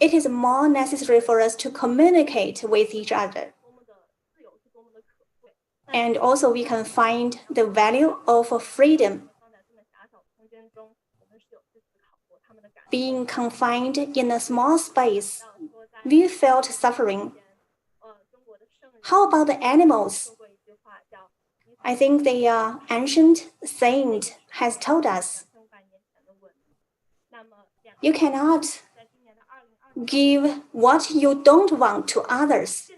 it is more necessary for us to communicate with each other. And also we can find the value of freedom. Being confined in a small space, we felt suffering. How about the animals? I think the ancient saint has told us, you cannot give what you don't want to others.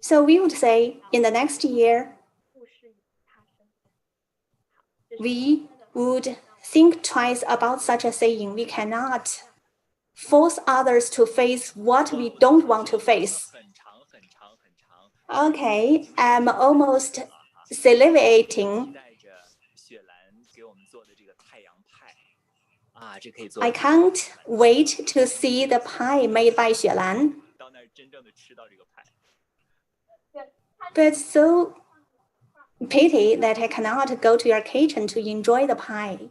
So we would say in the next year, we would think twice about such a saying. We cannot force others to face what we don't want to face. Okay, I'm almost salivating. I can't wait to see the pie made by Xuelan. But so pity that I cannot go to your kitchen to enjoy the pie.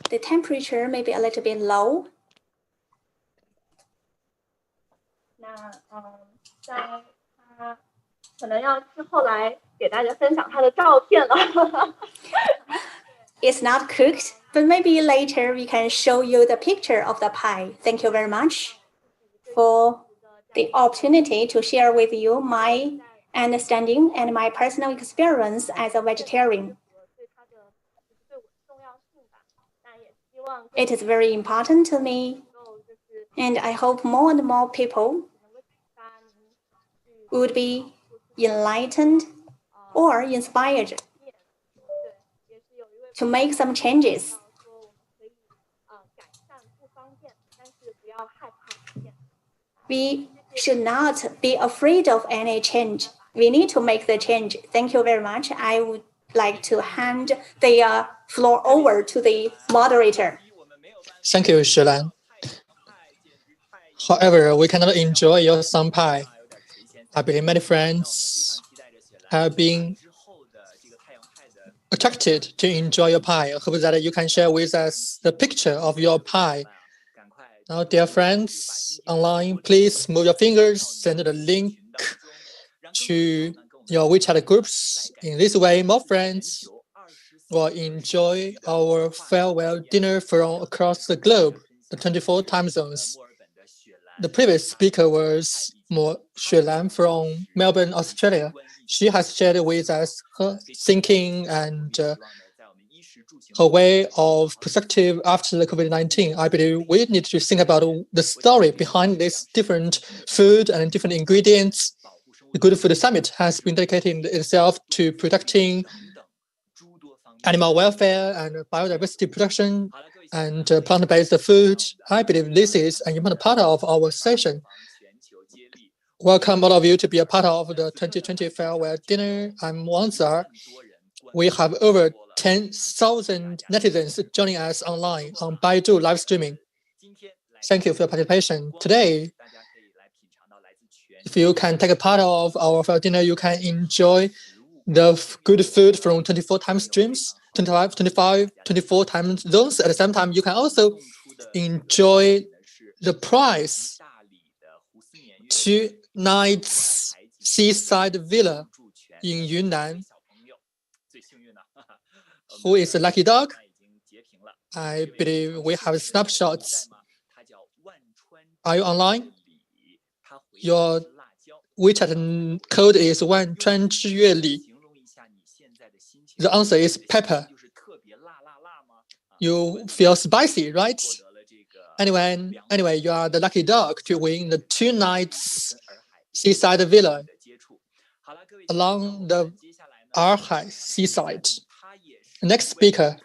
The temperature may be a little bit low. It's not cooked, but maybe later we can show you the picture of the pie. Thank you very much for the opportunity to share with you my understanding and my personal experience as a vegetarian. It is very important to me, and I hope more and more people would be enlightened or inspired to make some changes. We should not be afraid of any change. We need to make the change. Thank you very much. I would like to hand the floor over to the moderator. Thank you, Shilan. However, we cannot enjoy your sun pie. I believe many friends have been attracted to enjoy your pie. I hope that you can share with us the picture of your pie. Now, dear friends online, please move your fingers, send the link to your WeChat groups. In this way, more friends will enjoy our farewell dinner from across the globe, the 24 time zones. The previous speaker was Xuelan from Melbourne, Australia. She has shared with us her thinking and her way of perspective after the COVID-19. I believe we need to think about the story behind this different food and different ingredients. The Good Food Summit has been dedicating itself to protecting animal welfare and biodiversity protection and plant-based food. I believe this is an important part of our session. Welcome all of you to be a part of the 2020 Farewell Dinner. I'm Wangzar. We have over 10,000 netizens joining us online on Baidu live streaming. Thank you for your participation. Today, if you can take a part of our Farewell Dinner, you can enjoy the good food from 24 time streams, 24 time zones. At the same time, you can also enjoy the prize 2 nights seaside villa in Yunnan. Who is the lucky dog? I believe we have snapshots. Are you online? Your WeChat code is 万川之月里. The answer is pepper. You feel spicy, right? Anyway, you are the lucky dog to win the 2 nights seaside villa along the Arhai seaside. The next speaker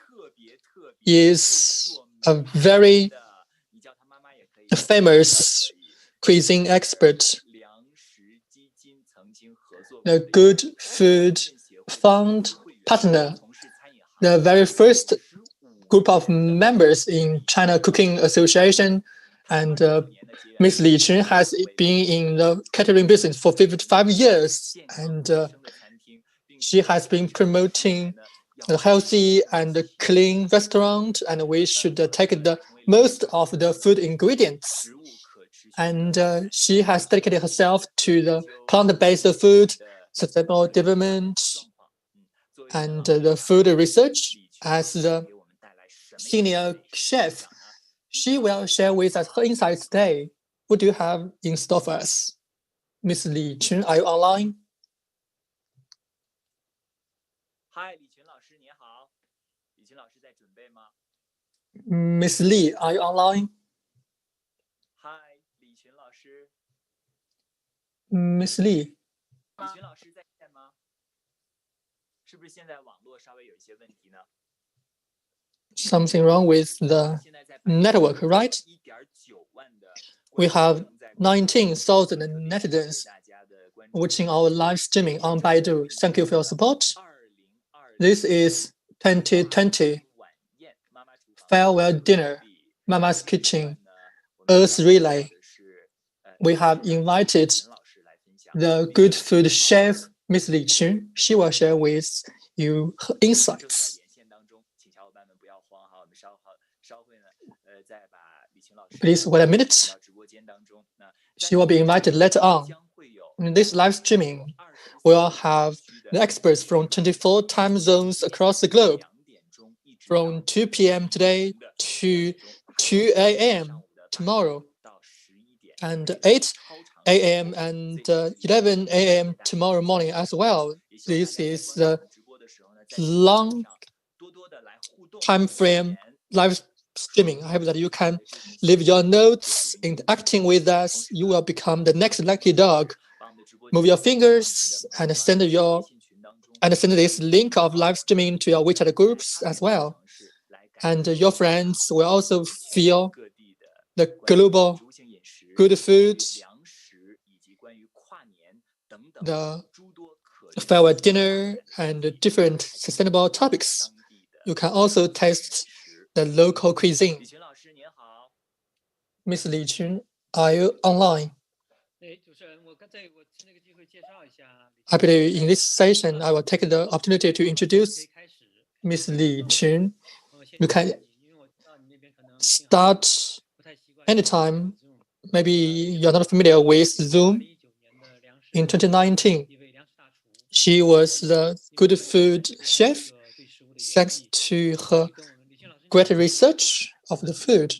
is a very famous cuisine expert, the Good Food Fund partner, the very first group of members in China Cooking Association, and Ms. Li Chun has been in the catering business for 55 years, and she has been promoting a healthy and clean restaurant, and we should take the most of the food ingredients. And she has dedicated herself to the plant-based food, sustainable development, and the food research. As the senior chef, she will share with us her insights today. What do you have in store for us? Ms. Li Chun, are you online? Ms. Li, are you online? Ms. Li. Something wrong with the network, right? We have 19,000 netizens watching our live streaming on Baidu. Thank you for your support. This is 2020 Farewell Dinner, Mama's Kitchen, Earth Relay. We have invited the good food chef, Ms. Li Chun. She will share with you her insights. Please wait a minute. She will be invited later on. In this live streaming, we'll have the experts from 24 time zones across the globe, from 2 p.m. today to 2 a.m. tomorrow, and 8 a.m. and 11 a.m. tomorrow morning as well. This is the long time frame live streaming. I hope that you can leave your notes, interacting with us. You will become the next lucky dog. Move your fingers and send this link of live streaming to your WeChat groups as well. And your friends will also feel the global good food, the farewell dinner, and different sustainable topics. You can also taste the local cuisine. Ms. Li Chun, are you online? I believe in this session, I will take the opportunity to introduce Ms. Li Chun. You can start anytime. Maybe you're not familiar with Zoom. In 2019, she was the good food chef thanks to her great research of the food.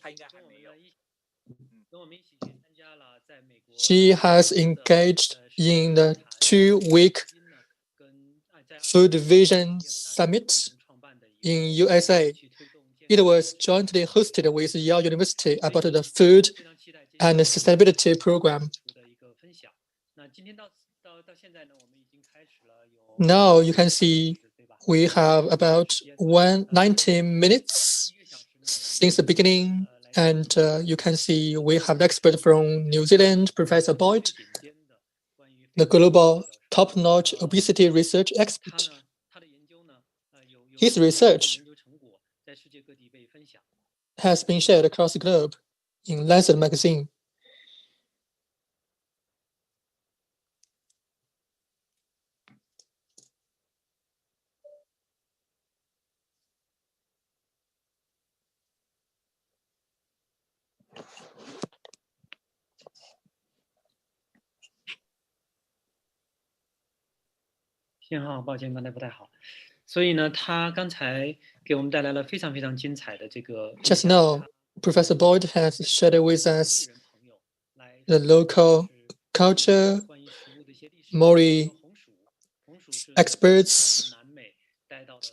She has engaged in the 2-week Food Vision Summit in USA. It was jointly hosted with Yale University about the food and sustainability program. Now you can see We have about 190 minutes since the beginning, and you can see we have expert from New Zealand, Professor Boyd, the global top-notch obesity research expert. His research has been shared across the globe in Lancet magazine. Just now, Professor Boyd has shared with us the local culture, Maori experts.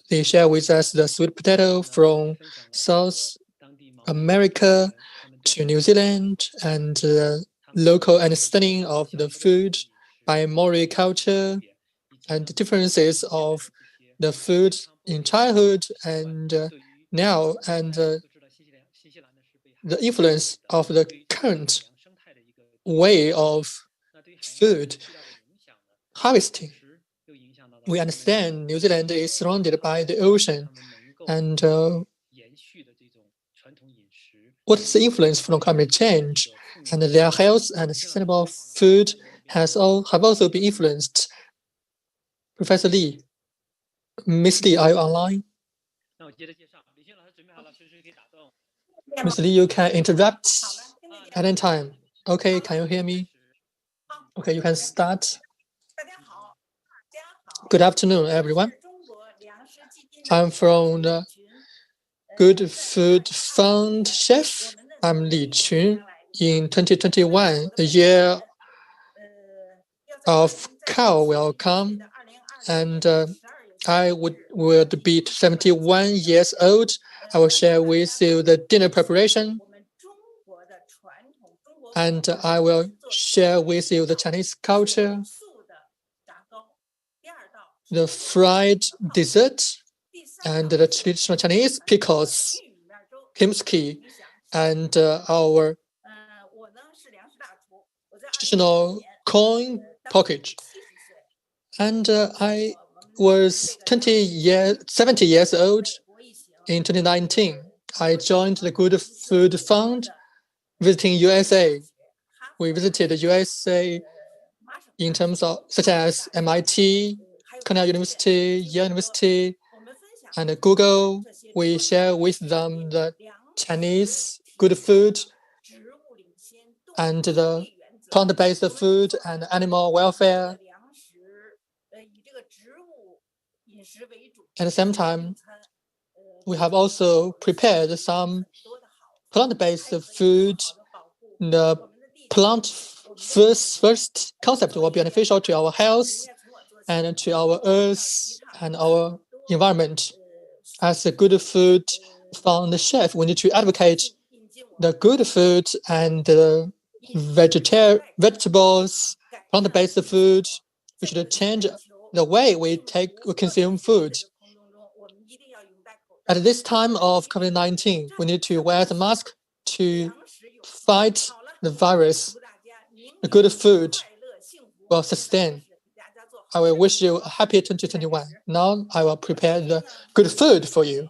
They share with us the sweet potato from South America to New Zealand and the local understanding of the food by Maori culture and the differences of the food in childhood and now, and the influence of the current way of food harvesting. We understand New Zealand is surrounded by the ocean, and what is the influence from climate change, and their health and sustainable food have also been influenced. Professor Lee, Miss Lee, are you online? Miss Lee, you can interrupt at any time. Okay, can you hear me? Okay, you can start. Good afternoon, everyone. I'm from the Good Food Fund chef. I'm Li Qun. In 2021, the year of cow will come, and I would be 71 years old. I will share with you the dinner preparation, and I will share with you the Chinese culture, the fried dessert, and the traditional Chinese pickles, kimchi, and our traditional corn porridge. And I was 70 years old in 2019. I joined the Good Food Fund, visiting USA. We visited the USA in terms of such as MIT, Cornell University, Yale University, and Google. We share with them the Chinese good food and the plant-based food and animal welfare. At the same time, we have also prepared some plant-based food. The plant first concept will be beneficial to our health and to our earth and our environment. As a good food fund chef, we need to advocate the good food and vegetables, plant-based food. We should change the way we consume food. At this time of COVID-19, we need to wear the mask to fight the virus. The good food will sustain. I will wish you a happy 2021. Now I will prepare the good food for you.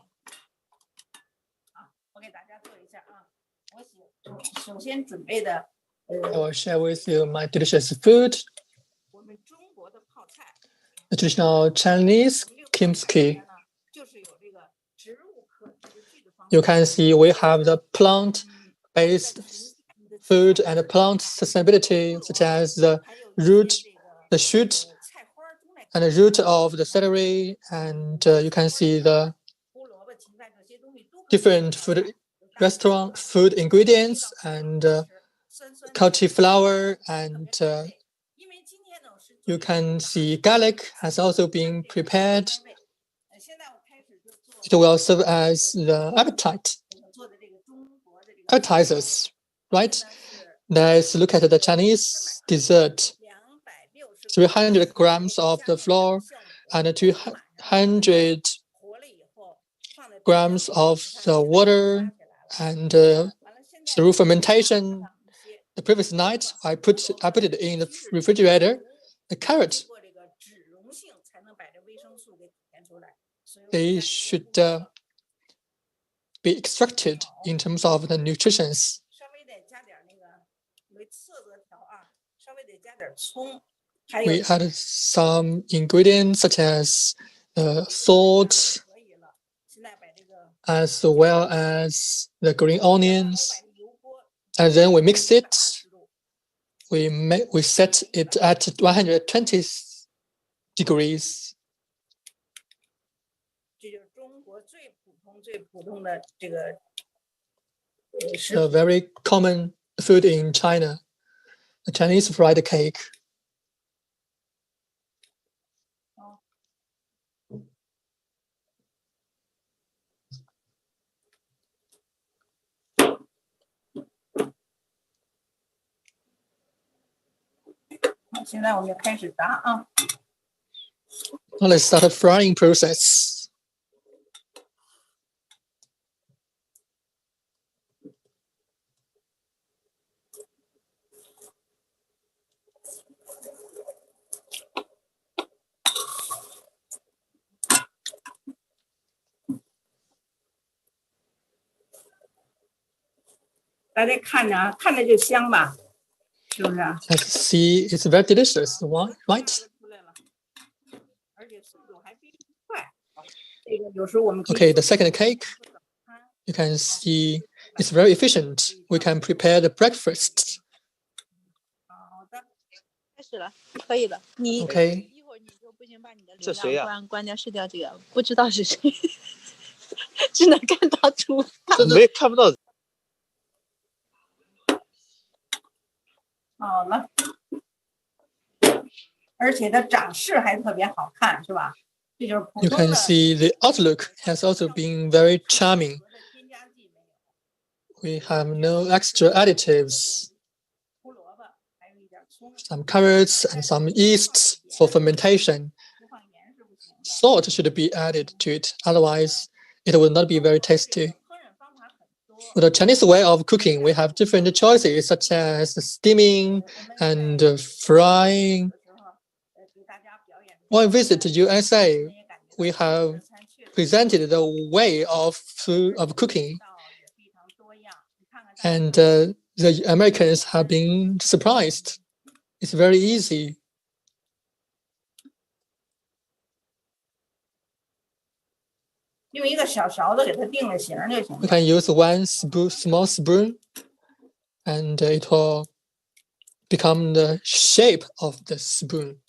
I will share with you my delicious food. The traditional Chinese kimchi. You can see we have the plant-based food and plant sustainability, such as the root, the shoot, and the root of the celery. And you can see the different restaurant food ingredients and cauliflower, and you can see garlic has also been prepared. It will serve as the appetizers, right? Let's look at the Chinese dessert. 300 grams of the flour and 100 grams of the water, and through fermentation the previous night, I put it in the refrigerator. The carrot, they should be extracted in terms of the nutritions. We added some ingredients such as salt, as well as the green onions, and then we mix it. We set it at 120 degrees. A very common food in China, the Chinese fried cake. Now let's start the frying process. Let's see, it's very delicious, right? Okay, the second cake, you can see it's very efficient. We can prepare the breakfast. Okay. 这谁呀？关掉，试掉这个，不知道是谁，只能看到厨房。没看不到。好了，而且它长势还特别好看，是吧？这就是普 You 通 can 的。 see the outlook has also been very charming. We have no extra additives. Some carrots and some yeast for fermentation. Salt should be added to it, otherwise it will not be very tasty. For the Chinese way of cooking, we have different choices such as steaming and frying. When I visit the USA, we have presented the way of cooking, and the Americans have been surprised. It's very easy. We can use one small spoon, and it will become the shape of the spoon.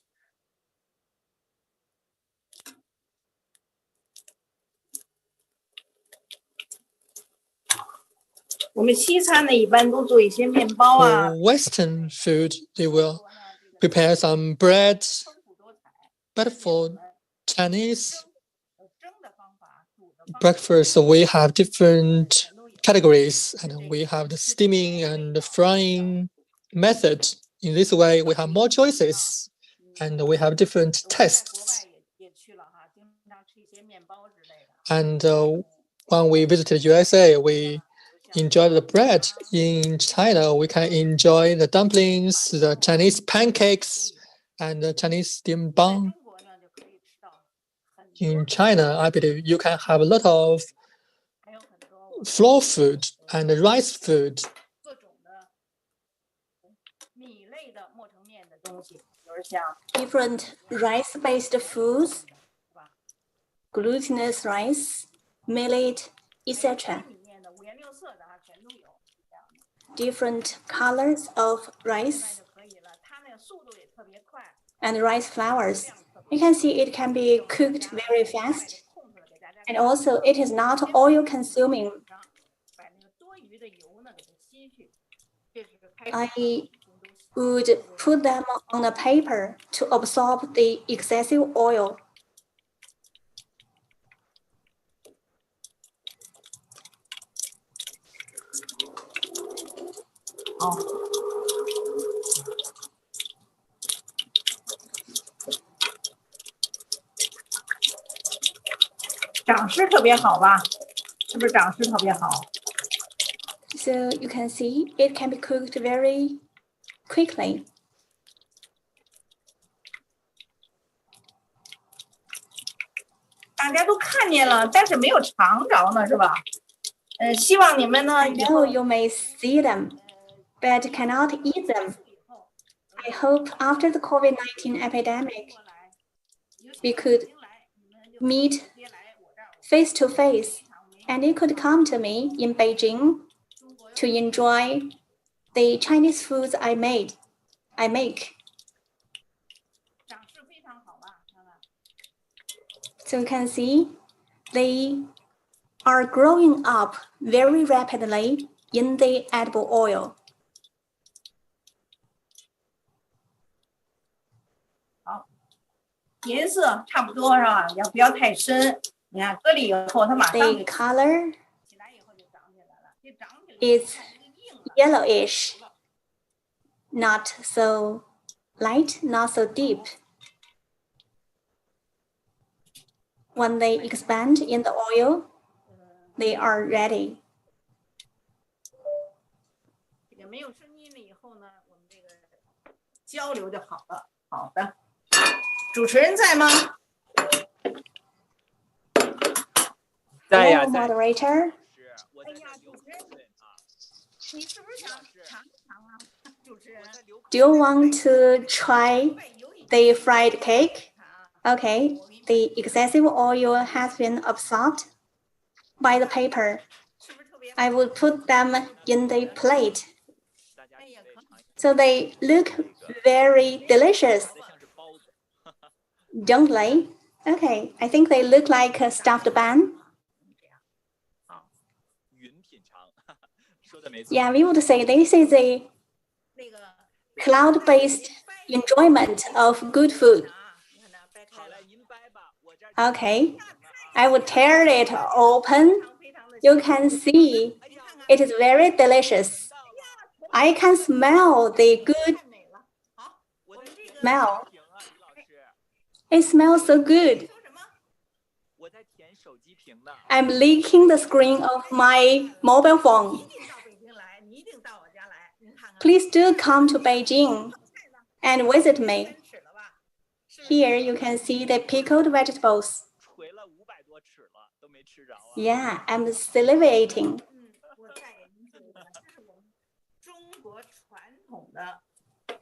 For Western food, they will prepare some bread, but for Chinese breakfast, we have different categories, and we have the steaming and the frying method. In this way, we have more choices, and we have different tests. And when we visited USA, we enjoyed the bread. In China, we can enjoy the dumplings, the Chinese pancakes, and the Chinese steamed bun. In China, I believe you can have a lot of flour food and rice food. Different rice-based foods, glutinous rice, millet, etc. Different colors of rice and rice flours. You can see it can be cooked very fast, and also it is not oil consuming. I would put them on a paper to absorb the excessive oil. 长势特别好吧？是不是长势特别好？ So you can see it can be cooked very quickly. 大家都看见了，但是没有尝着呢，是吧？希望你们呢 I 以 know 后 you may see them, but cannot eat them. I hope after the COVID-19 epidemic, we could meet face to face, and you could come to me in Beijing to enjoy the Chinese foods I make. 长势非常好吧？ So you can see they are growing up very rapidly in the edible oil. 好，颜色差不多是吧？要不要太深？你看搁里以后，它马上 The color 起来以后就长起来了，这长起来 is yellowish, not so light, not so deep. When they expand in the oil, they are ready. 这个没有声音了以后呢，我们这个交流就好了。好的，主持人在吗？在呀， Hello, 在。 moderator. 哎呀，主持人，你是不是想尝一尝啊？主持人， Do you want to try the fried cake? Okay, the excessive oil has been absorbed by the paper. 是不是特别好？ I will put them in the plate. 哎呀，可好。 So they look very delicious, don't they? Okay, I think they look like a stuffed bun. 云品尝，说的没错。 Yeah, we would say this is a 那个 cloud-based enjoyment of good food. 你看它掰开了， Okay, I will tear it open. You can see it is very delicious. I can smell the good 太美了。好，我们这个 smell. It smells so good. 说什么？ 我在舔手机屏呢。 I'm licking the screen of my mobile phone. 一定到北京来，你一定到我家来，您看看。 Please do come to Beijing and visit me. 吃了吧？ Here you can see the pickled vegetables. 锤了500多尺了，都没吃着啊。 Yeah, I'm salivating. 我带给您这个，这是我们中国传统的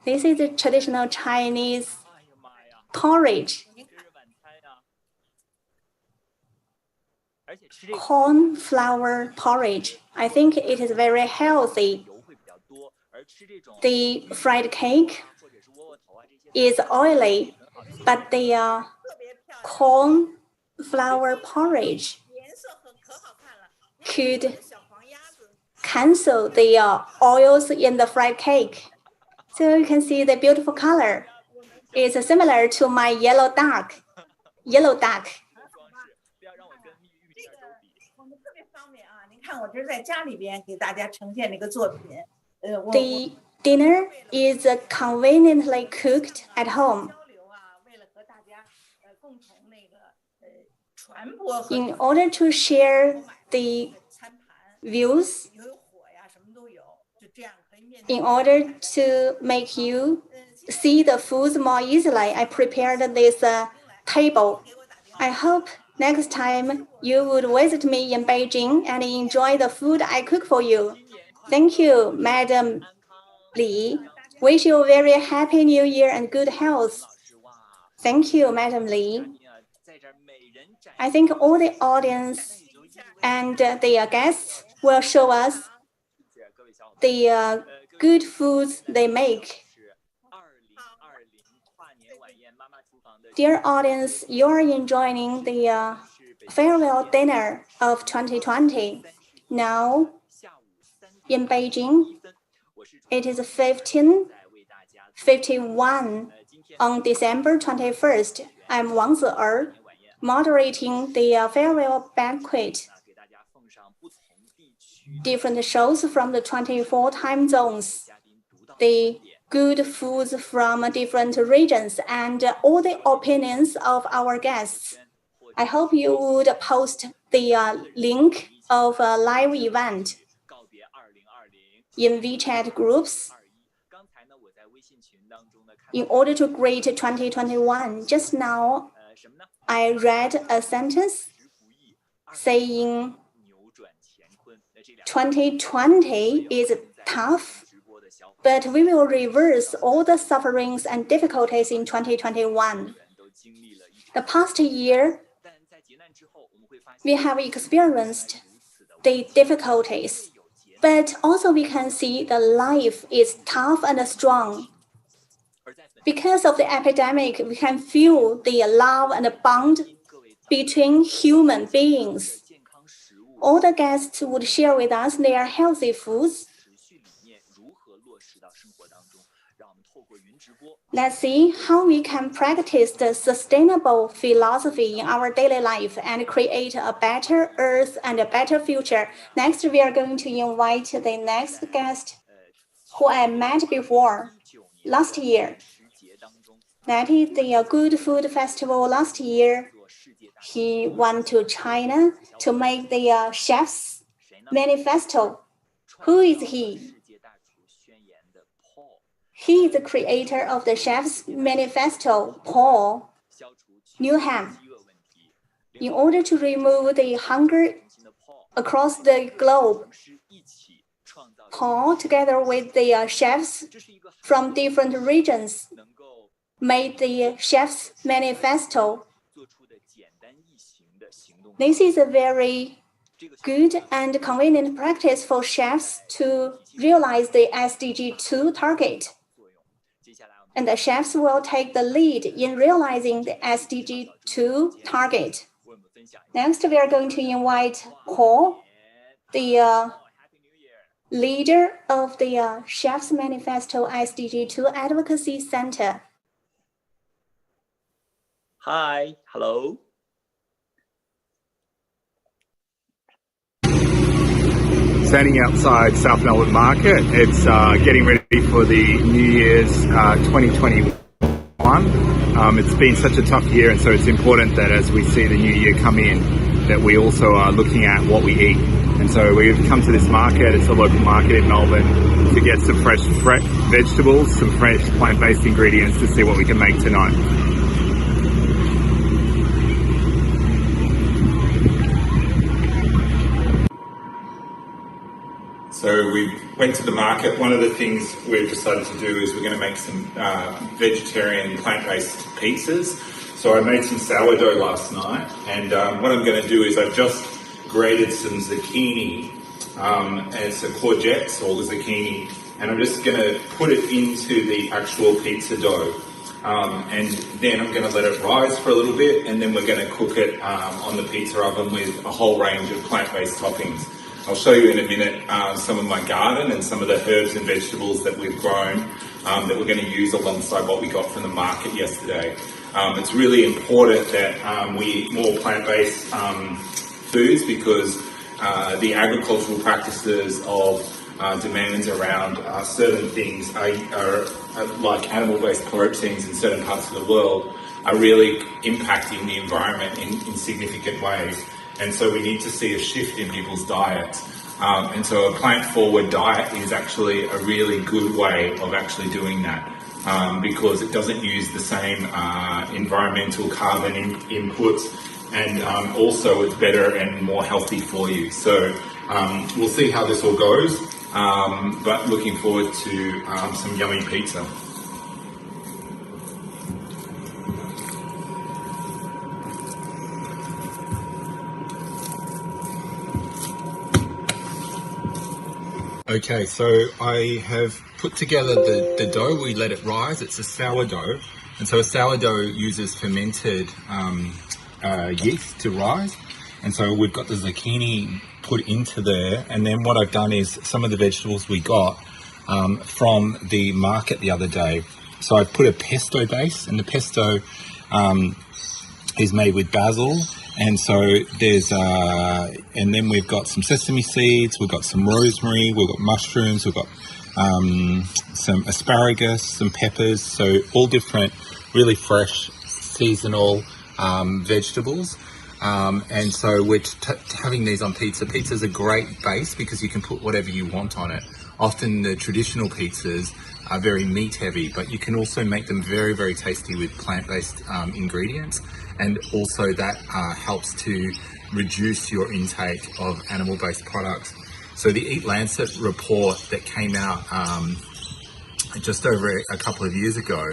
This is a traditional Chinese 哎呀妈呀， porridge, 这是晚餐呀。而且吃这个 corn flour porridge. I think it is very healthy. 油会比较多，而吃这种 The fried cake 或者是窝窝头啊这些 is oily, but the corn flour porridge 颜色可好看了， could 小黄鸭子。 cancel the oils in the fried cake. So you can see the beautiful color. It's similar to my yellow duck. 装饰，不要让我跟玉米面粥比。我们特别方便啊！您看，我这是在家里边给大家呈现这个作品。我 The dinner is conveniently cooked at home. 交流啊，为了和大家共同那个传播和 In order to share the 餐盘 views, 有火呀，什么都有，就这样可以面 in order to make you see the foods more easily, I prepared this table. I hope next time you would visit me in Beijing and enjoy the food I cook for you. Thank you, Madam Li. Wish you a very happy New Year and good health. 老师哇， Thank you, Madam Li. 你啊，在这儿每人展 I think all the audience and their guests will show us 示各位小伙伴。 the good foods they make. 是2020跨年晚宴妈妈厨房的 Dear audience, you are enjoying the farewell dinner of 2020. Now, 下午3 in Beijing, 分，我是 it is 在为大家 15:51 今天 on December 21st. I'm Wang Zi'er, 晚宴 moderating the farewell banquet. 给大家奉上不同地区 Different shows from the 24 time zones, 嘉宾独到的 the 观点。 good foods from different regions, and all the opinions of our guests. 或 I hope you would post the link of a live event in WeChat groups in order to greet 2021. Just now, I read a sentence saying 2020 is tough, but we will reverse all the sufferings and difficulties in 2021. The past year, we have experienced the difficulties, but also we can see the life is tough and strong. Because of the epidemic, we can feel the love and the bond between human beings. All the guests would share with us their healthy foods. Let's see how we can practice the sustainable philosophy in our daily life and create a better earth and a better future. Next, we are going to invite the next guest who I met before last year. That is the Good Food Festival last year. He went to China to make the chef's manifesto. Who is he? He is the creator of the chef's manifesto, Paul Newham. In order to remove the hunger across the globe, Paul, together with the chefs from different regions, made the chef's manifesto. This is a very good and convenient practice for chefs to realize the SDG 2 target. And the chefs will take the lead in realizing the SDG 2 target. Next, we are going to invite Paul, the leader of the Chef's Manifesto SDG 2 Advocacy Center. Hi, hello. Standing outside South Melbourne Market. It's getting ready for the New Year's 2021. It's been such a tough year, and so it's important that as we see the new year come in, that we also are looking at what we eat. And so we've come to this market, it's a local market in Melbourne, to get some fresh vegetables, some fresh plant-based ingredients to see what we can make tonight. So we went to the market. One of the things we've decided to do is we're going to make some vegetarian plant-based pizzas. So I made some sourdough last night, and what I'm going to do is I've just grated some zucchini and some courgettes or the zucchini, and I'm just going to put it into the actual pizza dough. And then I'm going to let it rise for a little bit, and then we're going to cook it on the pizza oven with a whole range of plant-based toppings. I'll show you in a minute some of my garden and some of the herbs and vegetables that we've grown that we're going to use alongside what we got from the market yesterday. It's really important that we eat more plant-based foods because the agricultural practices of demands around certain things are like animal-based proteins in certain parts of the world are really impacting the environment in significant ways. And so we need to see a shift in people's diets. And so a plant-forward diet is actually a really good way of actually doing that because it doesn't use the same environmental carbon inputs, and also it's better and more healthy for you. So we'll see how this all goes, but looking forward to some yummy pizza. Okay, so I have put together the dough. We let it rise. It's a sourdough, and so a sourdough uses fermented yeast to rise. And so we've got the zucchini put into there, and then what I've done is some of the vegetables we got from the market the other day. So I've put a pesto base, and the pesto is made with basil. And so there's, and then we've got some sesame seeds, we've got some rosemary, we've got mushrooms, we've got some asparagus, some peppers, so all different, really fresh, seasonal vegetables. And so we're having these on pizza. Pizza's a great base because you can put whatever you want on it. Often the traditional pizzas are very meat heavy, but you can also make them very, very tasty with plant-based ingredients. And also that helps to reduce your intake of animal-based products. So the Eat Lancet report that came out just over a couple of years ago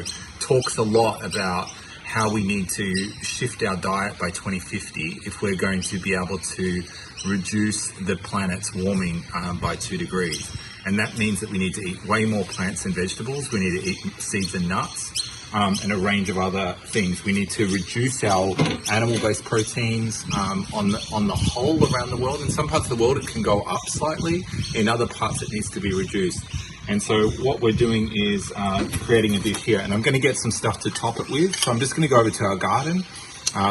talks a lot about how we need to shift our diet by 2050 if we're going to be able to reduce the planet's warming by 2 degrees. And that means that we need to eat way more plants and vegetables. We need to eat seeds and nuts and a range of other things. We need to reduce our animal-based proteins on the whole around the world. In some parts of the world it can go up slightly. In other parts it needs to be reduced. And so what we're doing is creating a dish here, and I'm going to get some stuff to top it with. So I'm just going to go over to our garden.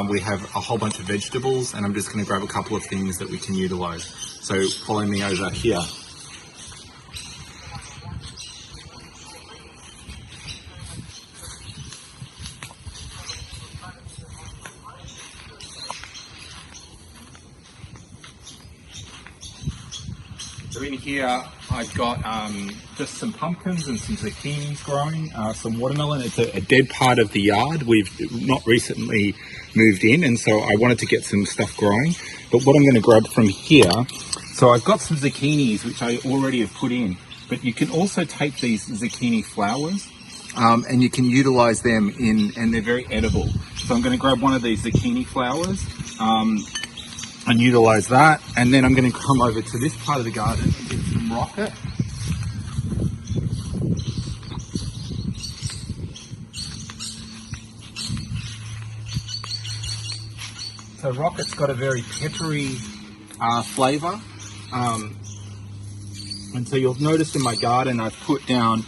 We have a whole bunch of vegetables, and I'm just going to grab a couple of things that we can utilize. So follow me over here. So in here I've got just some pumpkins and some zucchinis growing, some watermelon. It's a dead part of the yard. We've not recently moved in, and so I wanted to get some stuff growing. But what I'm going to grab from here, so I've got some zucchinis which I already have put in, but you can also take these zucchini flowers and you can utilize them and they're very edible. So I'm going to grab one of these zucchini flowers and utilize that, and then I'm going to come over to this part of the garden and get some rocket. So rocket's got a very peppery flavour, and so you'll notice in my garden I've put down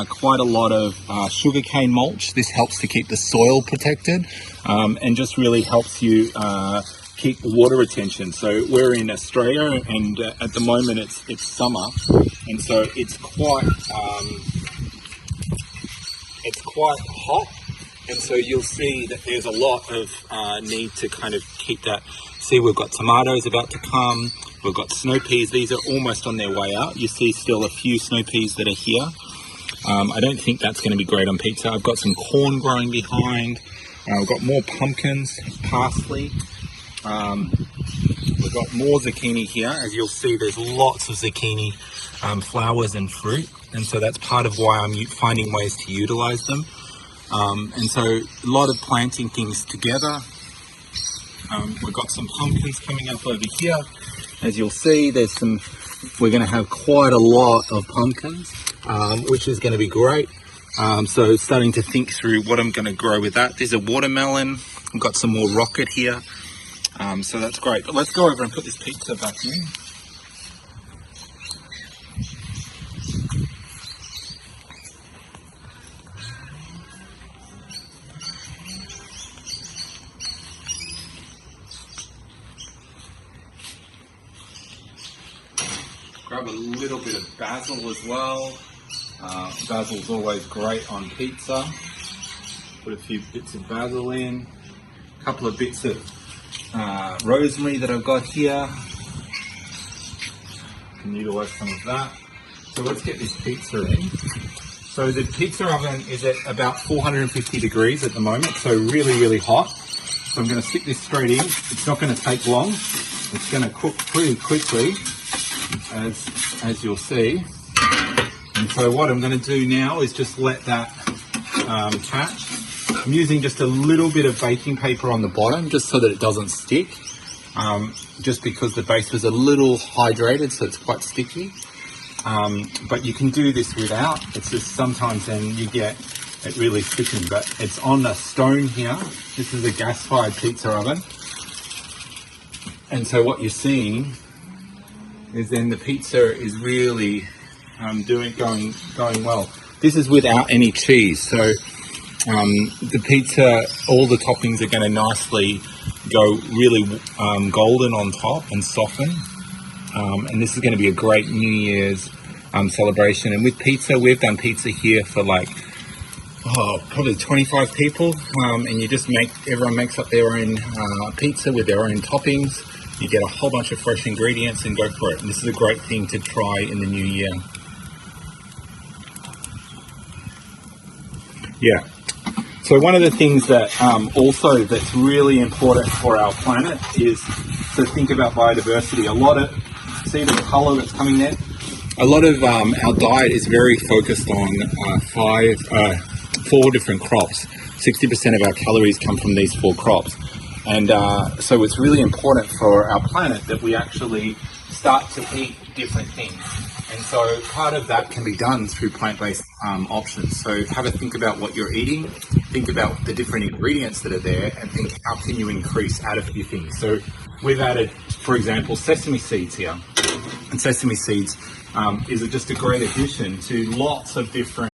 quite a lot of sugarcane mulch. This helps to keep the soil protected and just really helps you keep the water retention. So we're in Australia, and at the moment it's summer, and so it's quite hot, and so you'll see that there's a lot of need to kind of keep that. See, we've got tomatoes about to come, we've got snow peas. These are almost on their way out. You see still a few snow peas that are here. I don't think that's going to be great on pizza. I've got some corn growing behind. I've got more pumpkins, parsley. We've got more zucchini here. As you'll see, there's lots of zucchini flowers and fruit, and so that's part of why I'm finding ways to utilize them. And so a lot of planting things together. We've got some pumpkins coming up over here. As you'll see, we're going to have quite a lot of pumpkins, which is going to be great. So starting to think through what I'm going to grow with that. There's a watermelon. We've got some more rocket here. So that's great. But let's go over and put this pizza back in. Grab a little bit of basil as well. Basil's always great on pizza. Put a few bits of basil in. A couple of bits of rosemary that I've got here. Can utilize some of that. So let's get this pizza in. So the pizza oven is at about 450 degrees at the moment, so really, really hot. So I'm going to stick this straight in. It's not going to take long. It's going to cook pretty quickly, as you'll see. And so what I'm going to do now is just let that catch. I'm using just a little bit of baking paper on the bottom just so that it doesn't stick, just because the base was a little hydrated, so it's quite sticky. But you can do this without. It's just sometimes then you get it really sticking, but it's on a stone here. This is a gas-fired pizza oven. And so what you're seeing is then the pizza is really going well. This is without any cheese, so the pizza, all the toppings are going to nicely go really golden on top and soften. And this is going to be a great New Year's celebration. And with pizza, we've done pizza here for like probably 25 people, and you just everyone makes up their own pizza with their own toppings. You get a whole bunch of fresh ingredients and go for it. And this is a great thing to try in the new year. Yeah. So one of the things that also that's really important for our planet is to think about biodiversity. See the colour that's coming there? A lot of our diet is very focused on 4 different crops. 60% of our calories come from these 4 crops. And so it's really important for our planet that we actually start to eat different things. And so part of that can be done through plant-based options. So have a think about what you're eating, think about the different ingredients that are there, and think how can you add a few things. So we've added, for example, sesame seeds here. And sesame seeds is just a great addition to lots of different